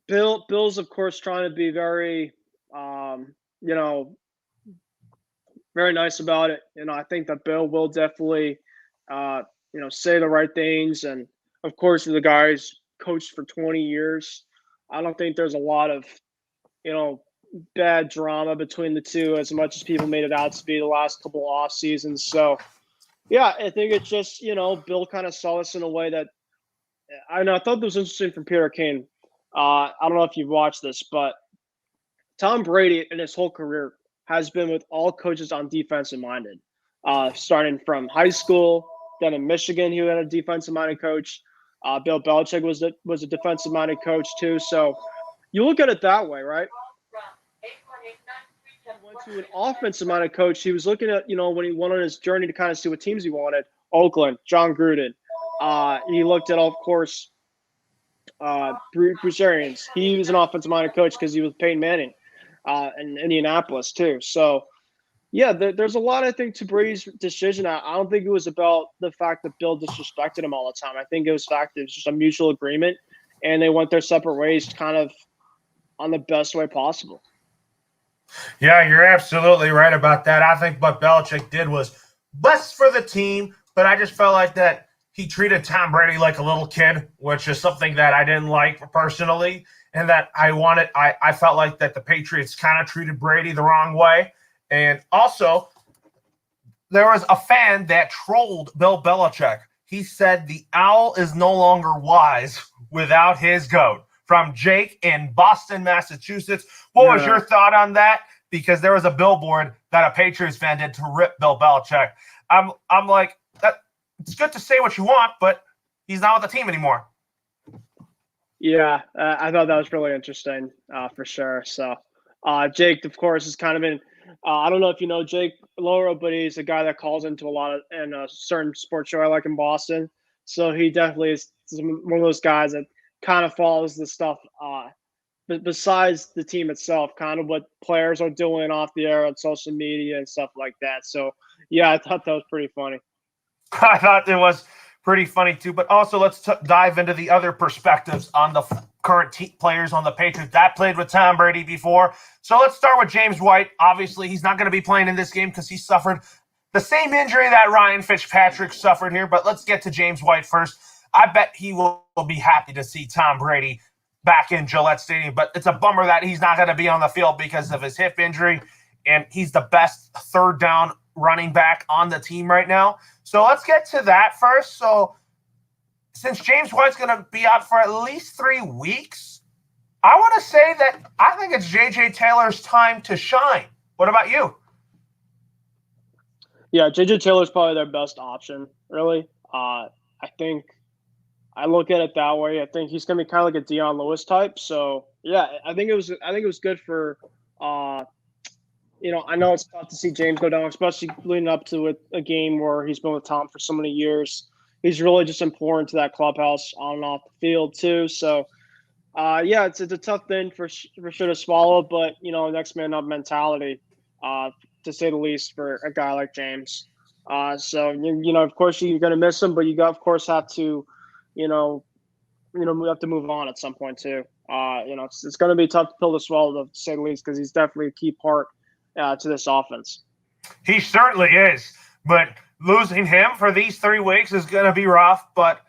Bill's of course trying to be very, very nice about it. I think that Bill will definitely, say the right things. And of course, the guy's coached for 20 years. I don't think there's a lot of, bad drama between the two as much as people made it out to be the last couple off seasons. So, yeah, I think it's just, Bill kind of saw this in a way that I thought this was interesting from Peter Kane. I don't know if you've watched this, but Tom Brady in his whole career has been with all coaches on defensive minded. Starting from high school, then in Michigan, he had a defensive minded coach. Bill Belichick was a defensive minded coach too. So you look at it that way, right? He went to an offensive minded coach. He was looking at, when he went on his journey to kind of see what teams he wanted. Oakland, John Gruden. He looked at, of course, Bruce Arians. He was an offensive minded coach because he was Peyton Manning in Indianapolis too. So, yeah, there's a lot, I think, to Brady's decision. I don't think it was about the fact that Bill disrespected him all the time. I think it was just a mutual agreement, and they went their separate ways kind of on the best way possible. Yeah, you're absolutely right about that. I think what Belichick did was best for the team, but I just felt like that he treated Tom Brady like a little kid, which is something that I didn't like personally, and that I felt like that the Patriots kind of treated Brady the wrong way. And also, there was a fan that trolled Bill Belichick. He said the owl is no longer wise without his goat. From Jake in Boston, Massachusetts. What was your thought on that? Because there was a billboard that a Patriots fan did to rip Bill Belichick. I'm like, it's good to say what you want, but he's not with the team anymore. Yeah, I thought that was really interesting for sure. So Jake, of course, has kind of been I don't know if you know Jake Loro, but he's a guy that calls into a lot of in a certain sports show I like in Boston. So he definitely is one of those guys that kind of follows the stuff besides the team itself, kind of what players are doing off the air on social media and stuff like that. So, yeah, I thought that was pretty funny. I thought it was pretty funny too. But also, let's dive into the other perspectives on the current players on the Patriots that played with Tom Brady before. So let's start with James White. Obviously, he's not going to be playing in this game because he suffered the same injury that Ryan Fitzpatrick suffered here. But let's get to James White first. I bet he will be happy to see Tom Brady back in Gillette Stadium, but it's a bummer that he's not going to be on the field because of his hip injury, and he's the best third down running back on the team right now. So let's get to that first. So since James White's going to be out for at least 3 weeks, I want to say that I think it's J.J. Taylor's time to shine. What about you? Yeah, J.J. Taylor's probably their best option, really. I think I look at it that way. I think he's going to be kind of like a Deion Lewis type. So yeah, I think it was good for, I know it's tough to see James go down, especially leading up to a game where he's been with Tom for so many years. He's really just important to that clubhouse on and off the field too. So yeah, it's a tough thing for sure to swallow, but next man up mentality, to say the least, for a guy like James. So of course you're going to miss him, but you of course have to. We have to move on at some point too. It's going to be a tough pill to swallow, to say the least, because he's definitely a key part to this offense. He certainly is, but losing him for these 3 weeks is going to be rough. But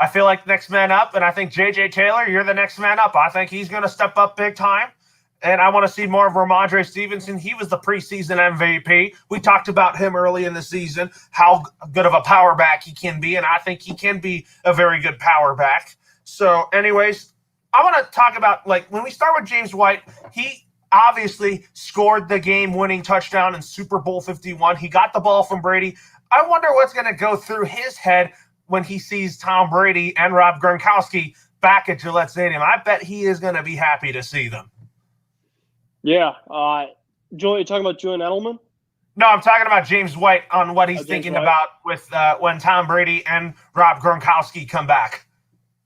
I feel like next man up, and I think J.J. Taylor, you're the next man up. I think he's going to step up big time. And I want to see more of Ramondre Stevenson. He was the preseason MVP. We talked about him early in the season, how good of a power back he can be, and I think he can be a very good power back. So, anyways, I want to talk about, like, when we start with James White, he obviously scored the game-winning touchdown in Super Bowl 51. He got the ball from Brady. I wonder what's going to go through his head when he sees Tom Brady and Rob Gronkowski back at Gillette Stadium. I bet he is going to be happy to see them. Yeah. Julian, you talking about Julian Edelman? No, I'm talking about James White on what he's thinking about with when Tom Brady and Rob Gronkowski come back.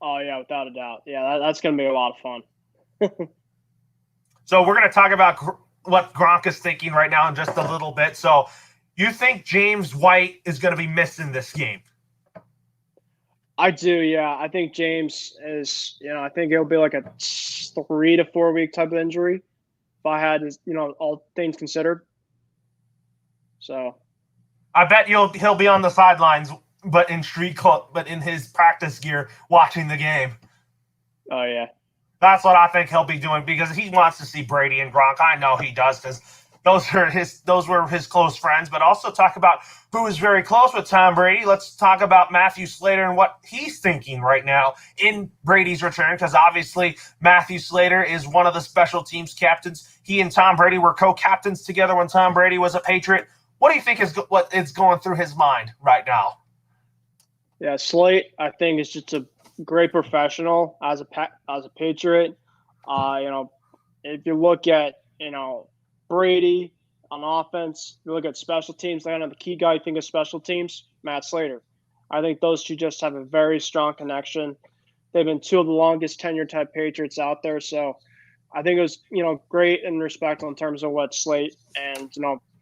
Oh, yeah, without a doubt. Yeah, that's going to be a lot of fun. So we're going to talk about what Gronk is thinking right now in just a little bit. So you think James White is going to be missing this game? I do, yeah. I think James is, I think it'll be like a 3 to 4 week type of injury if I had, all things considered. So I bet he'll be on the sidelines, but in his practice gear, watching the game. Oh yeah, that's what I think he'll be doing because he wants to see Brady and Gronk. I know he does because those were his close friends. But also talk about who is very close with Tom Brady. Let's talk about Matthew Slater and what he's thinking right now in Brady's return, because obviously Matthew Slater is one of the special teams captains. He and Tom Brady were co-captains together when Tom Brady was a Patriot. What do you think what is going through his mind right now? Yeah, Slate, I think, is just a great professional as a Patriot. If you look at Brady on offense, you look at special teams. The key guy you think of special teams, Matt Slater. I think those two just have a very strong connection. They've been two of the longest tenure type Patriots out there, so I think it was great and respectful in terms of what Slate and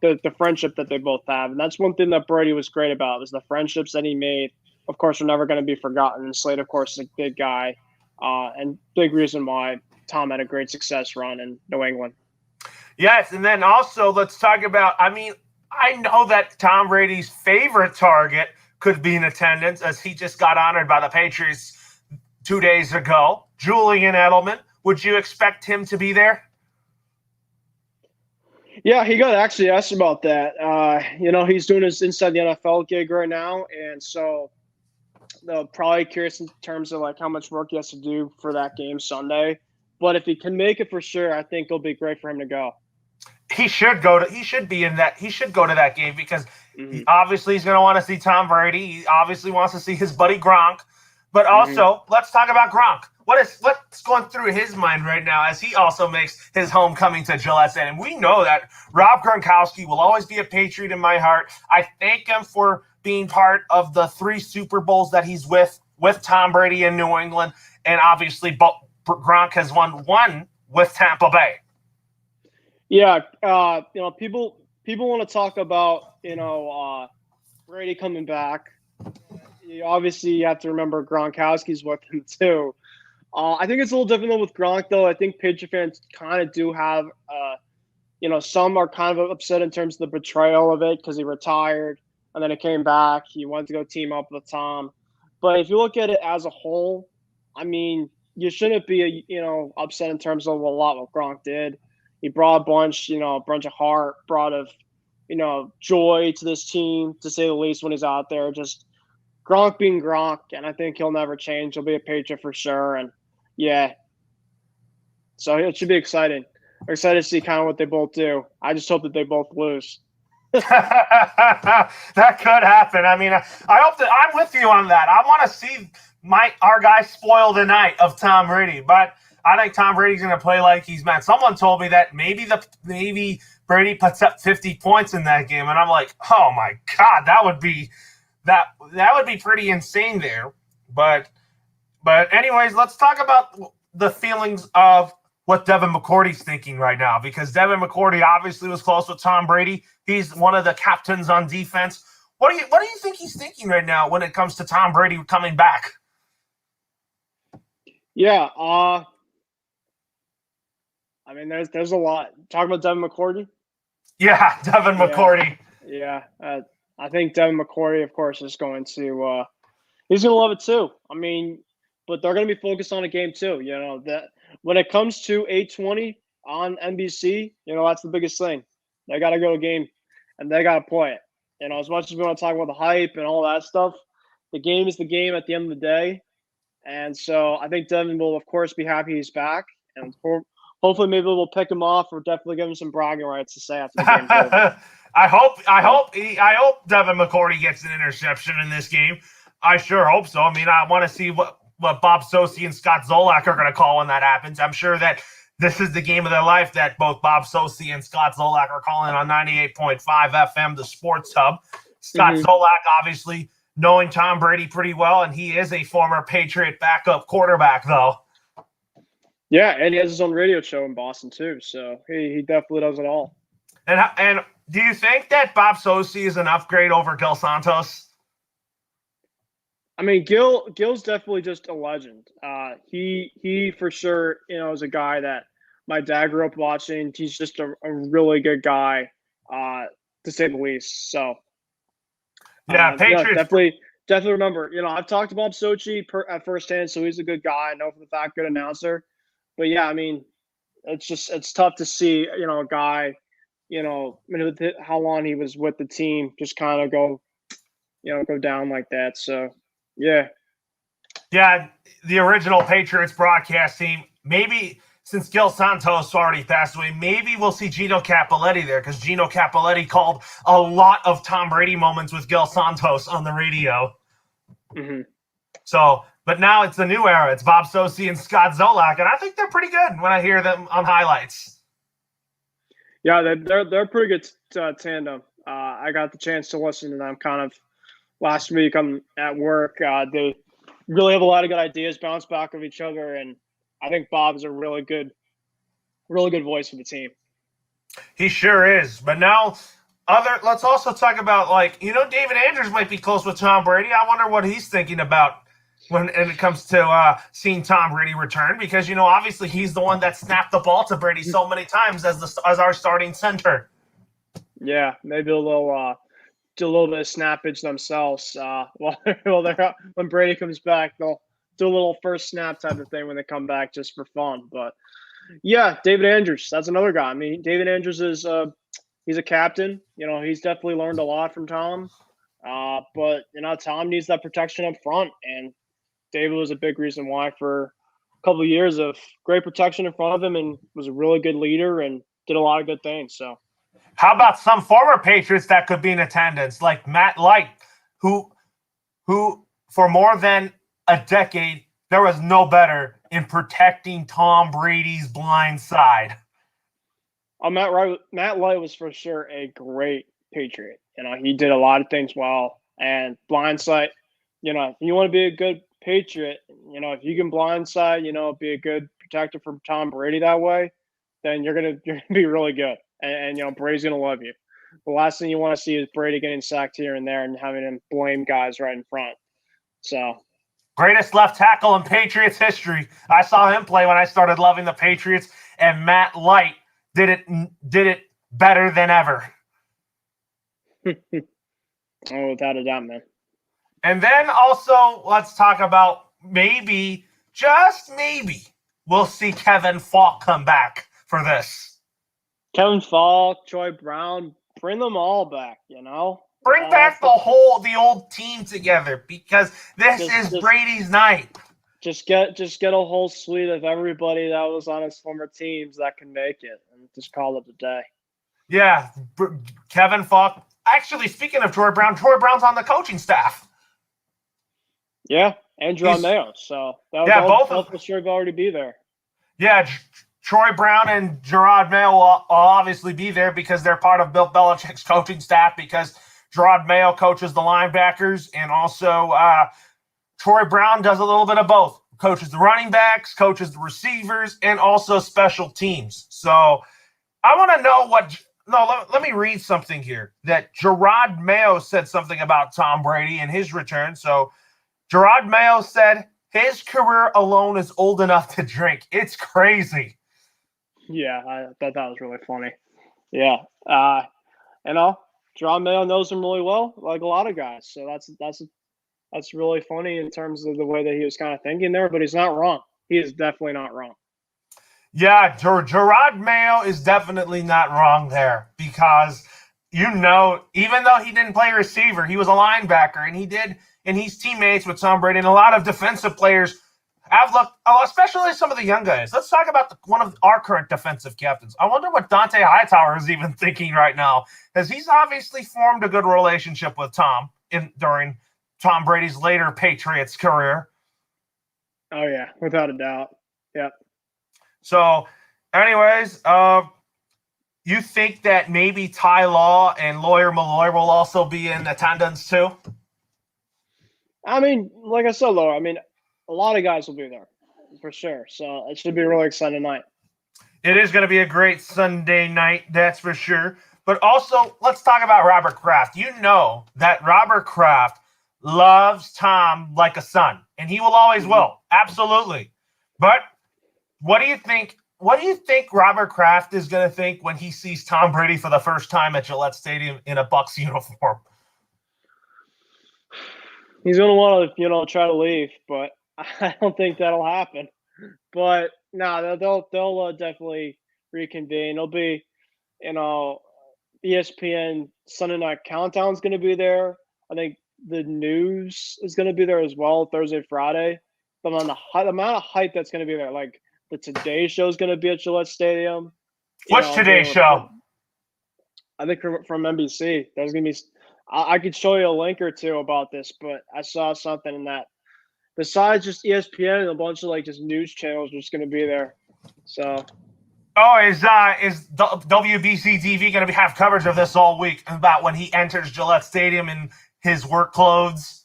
the friendship that they both have. And that's one thing that Brady was great about, was the friendships that he made. Of course, are never going to be forgotten. And Slade, of course, is a big guy and big reason why Tom had a great success run in New England. Yes, and then also let's talk about, I know that Tom Brady's favorite target could be in attendance, as he just got honored by the Patriots 2 days ago, Julian Edelman. Would you expect him to be there? Yeah, he got actually asked about that. He's doing his Inside the NFL gig right now, and so they're probably curious in terms of how much work he has to do for that game Sunday. But if he can make it for sure, I think it'll be great for him to go. He should go to that game because obviously he's going to want to see Tom Brady. He obviously wants to see his buddy Gronk. But also, let's talk about Gronk. What's going through his mind right now as he also makes his homecoming to Gillette Stadium? We know that Rob Gronkowski will always be a Patriot in my heart. I thank him for being part of the 3 Super Bowls that he's with Tom Brady in New England, and obviously Gronk has won one with Tampa Bay. Yeah, people want to talk about Brady coming back. Obviously, you have to remember Gronkowski's with him too. I think it's a little different than with Gronk, though. I think Patriot fans kind of do have, some are kind of upset in terms of the betrayal of it because he retired and then he came back. He wanted to go team up with Tom. But if you look at it as a whole, you shouldn't be, upset in terms of a lot what Gronk did. He brought a bunch of heart, brought joy to this team, to say the least, when he's out there. Just Gronk being Gronk, and I think he'll never change. He'll be a Patriot for sure, and yeah. So it should be exciting. I'm excited to see kind of what they both do. I just hope that they both lose. That could happen. I hope that I'm with you on that. I want to see our guy spoil the night of Tom Brady, but I think Tom Brady's going to play like he's meant. Someone told me that maybe Brady puts up 50 points in that game, and I'm like, oh my God, that would be pretty insane there. But anyways, let's talk about the feelings of what Devin McCourty's thinking right now, because Devin McCourty obviously was close with Tom Brady. He's one of the captains on defense. What do you think he's thinking right now when it comes to Tom Brady coming back? Yeah, there's a lot. Talking about Devin McCourty? Yeah, Devin McCourty. Yeah, I think Devin McCourty, of course, is going to he's going to love it too. But they're going to be focused on a game too. That when it comes to 820, on NBC, that's the biggest thing. They got to go to a game, and they got to play it. As much as we want to talk about the hype and all that stuff, the game is the game at the end of the day. And so I think Devin will, of course, be happy he's back. And hopefully maybe we'll pick him off or definitely give him some bragging rights to say after the game's over. I hope Devin McCourty gets an interception in this game. I sure hope so. I mean, I want to see what Bob Socci and Scott Zolak are going to call when that happens. I'm sure that this is the game of their life that both Bob Socci and Scott Zolak are calling on 98.5 FM, the Sports Hub. Scott Zolak, obviously, knowing Tom Brady pretty well, and he is a former Patriot backup quarterback, though. Yeah, and he has his own radio show in Boston, too. So he definitely does it all. And do you think that Bob Socci is an upgrade over Gil Santos? I mean, Gil's definitely just a legend. He for sure, is a guy that my dad grew up watching. He's just a really good guy, to say the least. So, yeah, Patriots definitely remember. I've talked to Bob Socci at firsthand, so he's a good guy. I know for the fact, good announcer. But yeah, I mean, it's tough to see, a guy, how long he was with the team, just kind of go down like that. So. Yeah. Yeah, the original Patriots broadcast team, maybe since Gil Santos already passed away, maybe we'll see Gino Cappelletti there because Gino Cappelletti called a lot of Tom Brady moments with Gil Santos on the radio. Mm-hmm. So, but now it's a new era. It's Bob Socci and Scott Zolak, and I think they're pretty good when I hear them on highlights. Yeah, they're a pretty good tandem. I got the chance to listen to them kind of last week. I'm at work. They really have a lot of good ideas, bounce back of each other, and I think Bob's a really good voice for the team. He sure is. But now, let's also talk about David Andrews might be close with Tom Brady. I wonder what he's thinking about when it comes to seeing Tom Brady return, because obviously he's the one that snapped the ball to Brady so many times as our starting center. Yeah, maybe a little. Do a little bit of snappage themselves. When Brady comes back, they'll do a little first snap type of thing when they come back just for fun. But yeah, David Andrews, that's another guy. I mean, David Andrews is he's a captain. He's definitely learned a lot from Tom. But Tom needs that protection up front, and David was a big reason why for a couple of years of great protection in front of him, and was a really good leader and did a lot of good things. So. How about some former Patriots that could be in attendance, like Matt Light, who for more than a decade, there was no better in protecting Tom Brady's blind side. Oh, Matt Light was for sure a great Patriot. He did a lot of things well, and blindside. If you want to be a good Patriot, if you can blindside, be a good protector for Tom Brady that way, then you're gonna be really good. And Brady's going to love you. The last thing you want to see is Brady getting sacked here and there and having him blame guys right in front. So, greatest left tackle in Patriots history. I saw him play when I started loving the Patriots, and Matt Light did it better than ever. Oh, without a doubt, man. And then also, let's talk about maybe, just maybe, we'll see Kevin Falk come back for this. Kevin Falk, Troy Brown, bring them all back, Bring back the old team together, because this is Brady's night. Just get a whole suite of everybody that was on his former teams that can make it, and just call it a day. Yeah, Kevin Falk. Actually, speaking of Troy Brown's on the coaching staff. Yeah, and Jerod Mayo. So both will sure already be there. Yeah. Troy Brown and Jerod Mayo will obviously be there because they're part of Bill Belichick's coaching staff, because Jerod Mayo coaches the linebackers, and also Troy Brown does a little bit of both. Coaches the running backs, coaches the receivers, and also special teams. So I want to know let me read something here. That Jerod Mayo said something about Tom Brady and his return. So Jerod Mayo said his career alone is old enough to drink. It's crazy. Yeah, I thought that was really funny. Yeah. Jerod Mayo knows him really well, like a lot of guys. So that's really funny in terms of the way that he was kind of thinking there, but he's not wrong. He is definitely not wrong. Yeah, Gerard Mayo is definitely not wrong there because even though he didn't play receiver, he was a linebacker, and he's teammates with Tom Brady, and a lot of defensive players have looked, especially some of the young guys. Let's talk about one of our current defensive captains. I wonder what Dante Hightower is even thinking right now, because he's obviously formed a good relationship with Tom during Tom Brady's later Patriots career. Oh yeah, without a doubt. Yep. So, anyways, you think that maybe Ty Law and Lawyer Malloy will also be in attendance too? I mean, like I said, Loro, I mean, a lot of guys will be there for sure. So it should be a really exciting night. It is going to be a great Sunday night, that's for sure. But also, let's talk about Robert Kraft. You know that Robert Kraft loves Tom like a son, and he will always will. Absolutely. But what do you think? What do you think Robert Kraft is going to think when he sees Tom Brady for the first time at Gillette Stadium in a Bucs uniform? He's going to want to, try to leave, but I don't think that'll happen. But no, they'll definitely reconvene. It'll be, ESPN Sunday Night Countdown is going to be there. I think the news is going to be there as well Thursday, Friday. The amount of hype that's going to be there, like the Today Show is going to be at Gillette Stadium. What's Today's show? I think from NBC. There's going to be. I could show you a link or two about this, but I saw something in that. Besides just ESPN and a bunch of just news channels are just going to be there. So. Oh, is WBC TV going to have coverage of this all week about when he enters Gillette Stadium in his work clothes,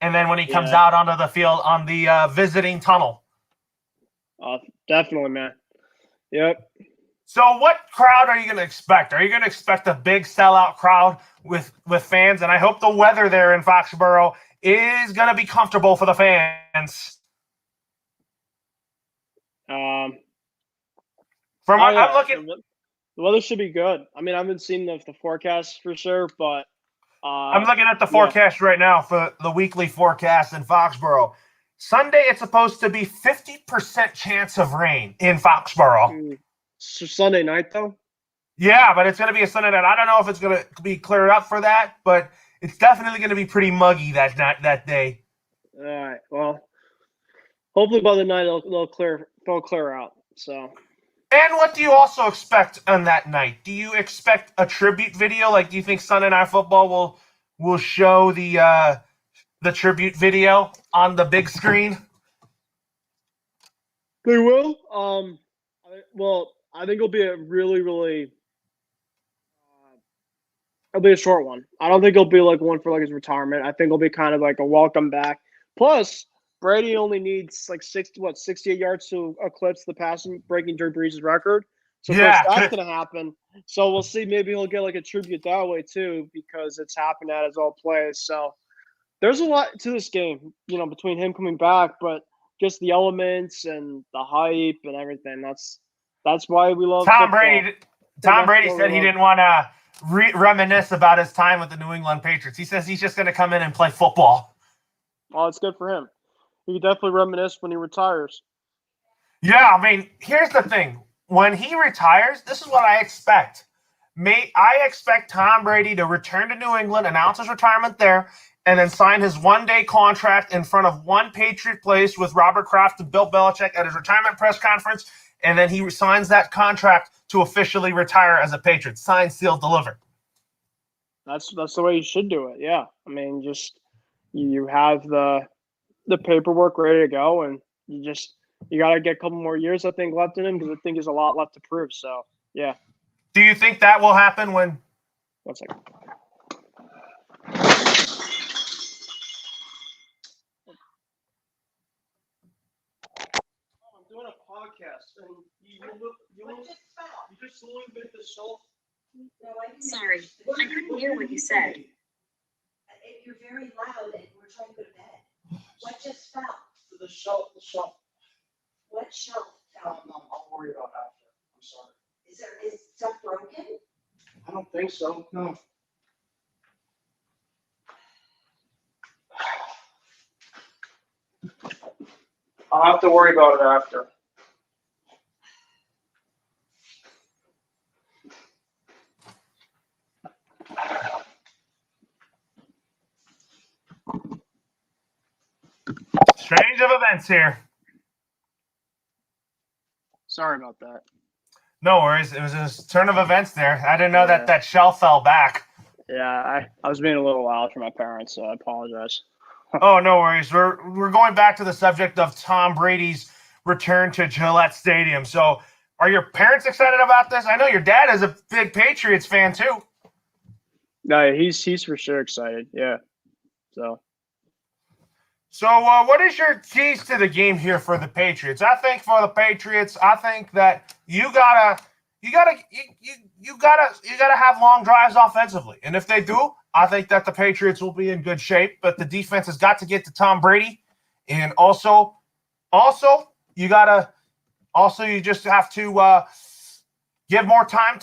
and then when he comes out onto the field on the visiting tunnel? Definitely, man. Yep. So what crowd are you going to expect? Are you going to expect a big sellout crowd with fans? And I hope the weather there in Foxborough is going to be comfortable for the fans. I'm looking. The weather should be good. I mean, I haven't seen the forecast for sure, but I'm looking at the forecast right now for the weekly forecast in Foxborough. Sunday, it's supposed to be 50% chance of rain in Foxborough. So Sunday night, though? Yeah, but it's going to be a Sunday night. I don't know if it's going to be cleared up for that, but it's definitely going to be pretty muggy that day. All right. Well, hopefully by the night they'll clear out. So. And what do you also expect on that night? Do you expect a tribute video? Do you think Sunday Night Football will show the tribute video on the big screen? They will. I think it'll be a really, really. It'll be a short one. I don't think it'll be one for his retirement. I think it'll be kind of like a welcome back. Plus, Brady only needs 68 yards to eclipse the passing, breaking Drew Brees' record. So that's going to happen. So we'll see. Maybe he'll get a tribute that way too, because it's happened at his old place. So there's a lot to this game, between him coming back, but just the elements and the hype and everything. That's why we love Tom football. Brady. Tom Brady said he didn't want to reminisce about his time with the New England Patriots. He says he's just going to come in and play football. Well, it's good for him. He can definitely reminisce when he retires. Yeah, I mean, here's the thing. When he retires, this is what I expect. I expect Tom Brady to return to New England, announce his retirement there, and then sign his one-day contract in front of one Patriot place with Robert Kraft and Bill Belichick at his retirement press conference, and then he signs that contract to officially retire as a Patriot. Signed, sealed, delivered. That's the way you should do it, yeah. I mean, just you have the paperwork ready to go, and you got to get a couple more years, I think, left in him, because I think there's a lot left to prove. So, yeah. Do you think that will happen when? 1 second. I'm doing a podcast, and you just slowly make the shelf. Sorry, I couldn't hear what you said. You're very loud, and we're trying to go to bed. What just fell? The shelf. What shelf fell? I'll worry about that after. I'm sorry. Is stuff broken? I don't think so. No. I'll have to worry about it after. Strange of events here. Sorry about that. No worries. It was a turn of events there. I didn't know Yeah. that shell fell back. Yeah, I was being a little loud for my parents, so I apologize. Oh, no worries. We're going back to the subject of Tom Brady's return to Gillette Stadium. So, are your parents excited about this? I know your dad is a big Patriots fan too. No, he's for sure excited. Yeah. So what is your keys to the game here for the Patriots? I think for the Patriots, I think that you gotta have long drives offensively, and if they do, I think that the Patriots will be in good shape. But the defense has got to get to Tom Brady, and also you just have to give more time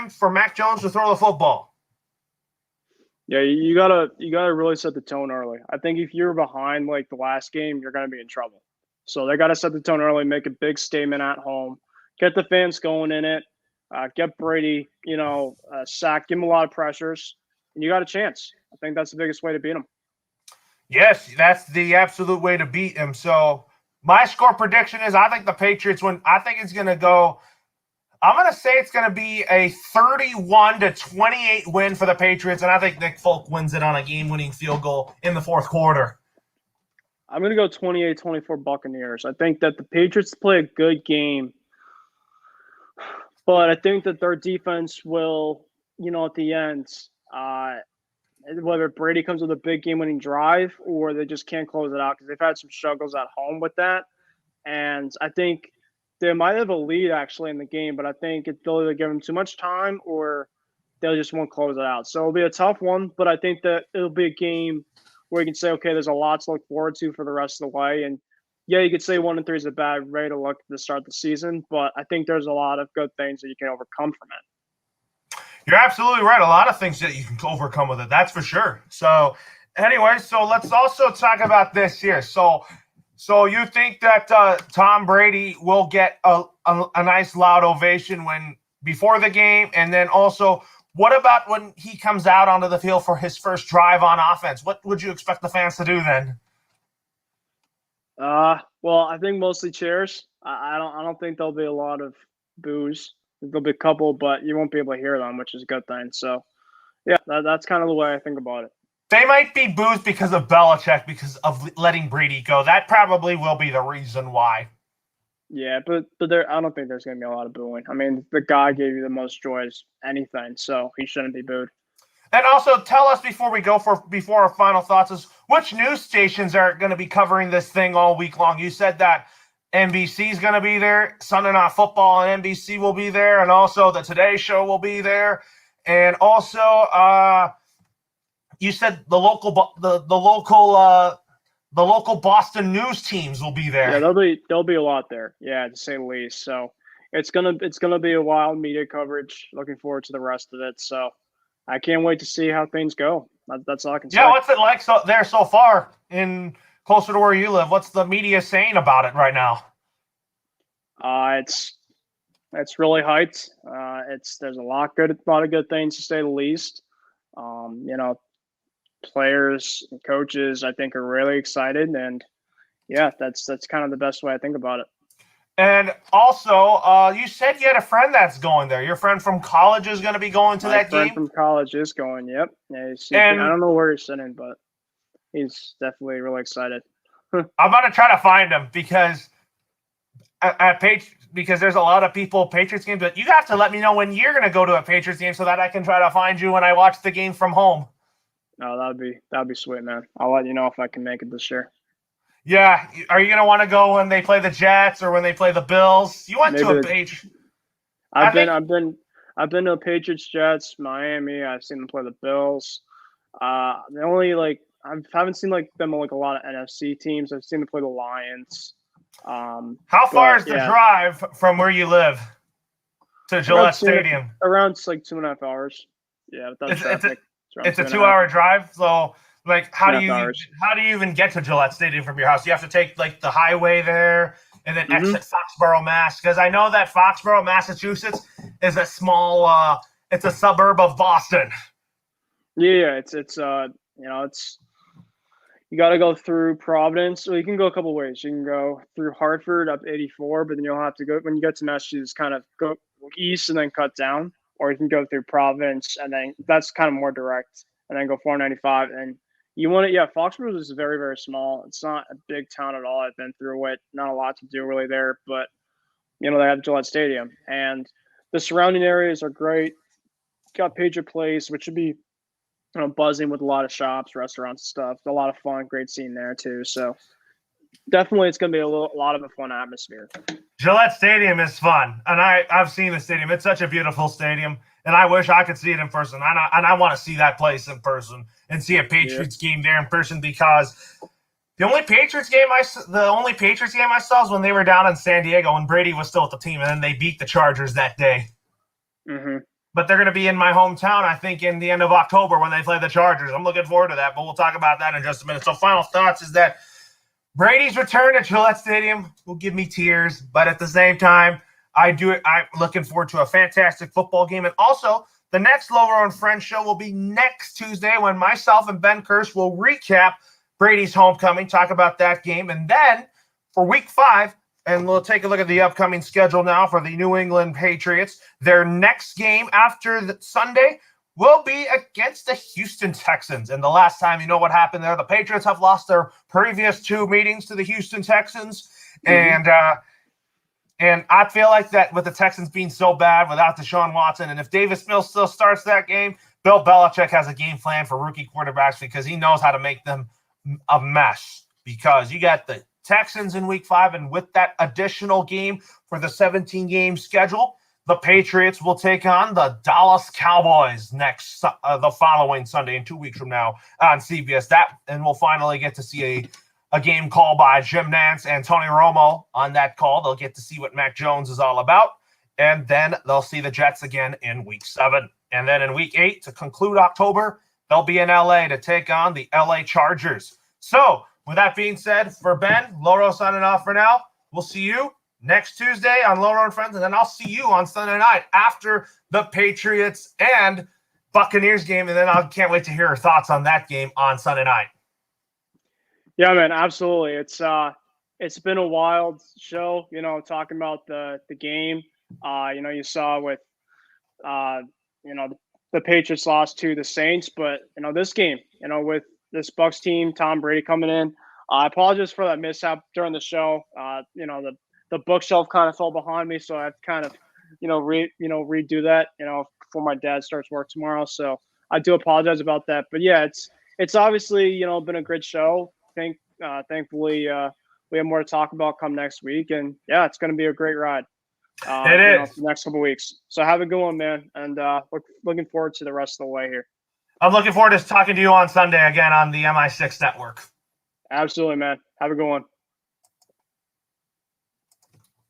for Mac Jones to throw the football. yeah, you gotta really set the tone early. I think if you're behind like the last game, you're gonna be in trouble. So they gotta set the tone early, make a big statement at home, get the fans going in it, get Brady, sack, give him a lot of pressures, and you got a chance. I think that's the biggest way to beat him. Yes, that's the absolute way to beat him. So my score prediction is I think the Patriots win. I think it's going to go – I'm going to say it's going to be a 31-28 win for the Patriots, and I think Nick Folk wins it on a game-winning field goal in the fourth quarter. I'm going to go 28-24 Buccaneers. I think that the Patriots play a good game, but I think that their defense will, at the end, whether Brady comes with a big game-winning drive or they just can't close it out because they've had some struggles at home with that. And I think they might have a lead actually in the game, but I think they'll either give them too much time or they'll just won't close it out. So it'll be a tough one, but I think that it'll be a game where you can say, okay, there's a lot to look forward to for the rest of the way. And yeah, you could say 1-3 is a bad way to look to start the season, but I think there's a lot of good things that you can overcome from it. You're absolutely right. A lot of things that you can overcome with it. That's for sure. So anyway, so let's also talk about this here. So you think that Tom Brady will get a nice loud ovation before the game, and then also what about when he comes out onto the field for his first drive on offense? What would you expect the fans to do then? Well, I think mostly cheers. I don't think there'll be a lot of boos. There'll be a couple, but you won't be able to hear them, which is a good thing. So, yeah, that's kind of the way I think about it. They might be booed because of Belichick, because of letting Brady go. That probably will be the reason why. Yeah, but I don't think there's going to be a lot of booing. I mean, the guy gave you the most joy as anything, so he shouldn't be booed. And also, tell us before our final thoughts is which news stations are going to be covering this thing all week long. You said that NBC is going to be there, Sunday Night Football and NBC will be there, and also the Today Show will be there, and also you said the local Boston news teams will be there. Yeah, there'll be a lot there. Yeah, to say the least. So it's gonna be a wild media coverage. Looking forward to the rest of it. So I can't wait to see how things go. That's all I can say. Yeah, what's it like there so far in closer to where you live? What's the media saying about it right now? It's really hyped. There's a lot of good things to say the least. Players and coaches I think are really excited, and yeah, that's kind of the best way I think about it. And also, you said you had a friend that's going there. Your friend from college is going to be going to that game? My friend from college is going, yep. Yeah, And I don't know where he's sitting, but he's definitely really excited. I'm going to try to find him because because there's a lot of people Patriots games, but you have to let me know when you're going to go to a Patriots game so that I can try to find you when I watch the game from home. No, that'd be sweet, man. I'll let you know if I can make it this year. Yeah, are you going to want to go when they play the Jets or when they play the Bills? You went to a Patriots. I've been to Patriots, Jets, Miami. I've seen them play the Bills. The only I haven't seen them a lot of NFC teams. I've seen them play the Lions. How far is the drive from where you live to Gillette Stadium? Around 2.5 hours. Yeah, without traffic. It's a 2-hour drive. So, how do you even get to Gillette Stadium from your house? You have to take the highway there and then exit Foxborough, Mass. Because I know that Foxborough, Massachusetts, is a small. It's a suburb of Boston. Yeah, it's you got to go through Providence. So you can go a couple ways. You can go through Hartford up 84, but then you'll have to go when you get to Massachusetts, kind of go east and then cut down, or you can go through Providence and then that's kind of more direct, and then go 495. And you want to, yeah, Foxborough is very, very small. It's not a big town at all. I've been through it. Not a lot to do really there, but they have Gillette Stadium and the surrounding areas are great. Got Patriot Place, which should be buzzing with a lot of shops, restaurants, and stuff. A lot of fun, great scene there too. So definitely, it's going to be a lot of a fun atmosphere. Gillette Stadium is fun, and I've seen the stadium. It's such a beautiful stadium, and I wish I could see it in person. And I want to see that place in person and see a Patriots game there in person, because the only Patriots game I saw was when they were down in San Diego when Brady was still with the team, and then they beat the Chargers that day. Mm-hmm. But they're going to be in my hometown, I think, in the end of October when they play the Chargers. I'm looking forward to that, but we'll talk about that in just a minute. So final thoughts is that Brady's return at Gillette Stadium will give me tears, but at the same time, I'm looking forward to a fantastic football game. And also, the next Loro and Friends show will be next Tuesday when myself and Ben Kurse will recap Brady's homecoming, talk about that game. And then for week 5, and we'll take a look at the upcoming schedule now for the New England Patriots. Their next game after Sunday will be against the Houston Texans. And the last time, you know what happened there? The Patriots have lost their previous 2 meetings to the Houston Texans. Mm-hmm. And I feel like that with the Texans being so bad without Deshaun Watson, and if Davis Mills still starts that game, Bill Belichick has a game plan for rookie quarterbacks because he knows how to make them a mess. Because you got the Texans in week 5, and with that additional game for the 17-game schedule, the Patriots will take on the Dallas Cowboys the following Sunday, in 2 weeks from now on CBS. And we'll finally get to see a game called by Jim Nantz and Tony Romo on that call. They'll get to see what Mac Jones is all about, and then they'll see the Jets again in week 7. And then in week 8, to conclude October, they'll be in LA to take on the LA Chargers. So, with that being said, for Ben, Loro signing off for now. We'll see you next Tuesday on Loro and Friends, and then I'll see you on Sunday night after the Patriots and Buccaneers game, and then I can't wait to hear your thoughts on that game on Sunday night. Yeah, man, absolutely. It's been a wild show, talking about the game. You saw with the Patriots lost to the Saints, but this game, with this Bucs team, Tom Brady coming in. I apologize for that mishap during the show. The bookshelf kind of fell behind me, so I have to kind of, redo that, before my dad starts work tomorrow. So I do apologize about that. But yeah, it's obviously, been a great show. Thankfully, we have more to talk about come next week, and yeah, it's going to be a great ride. It is for the next couple of weeks. So have a good one, man, and looking forward to the rest of the way here. I'm looking forward to talking to you on Sunday again on the MI6 network. Absolutely, man. Have a good one.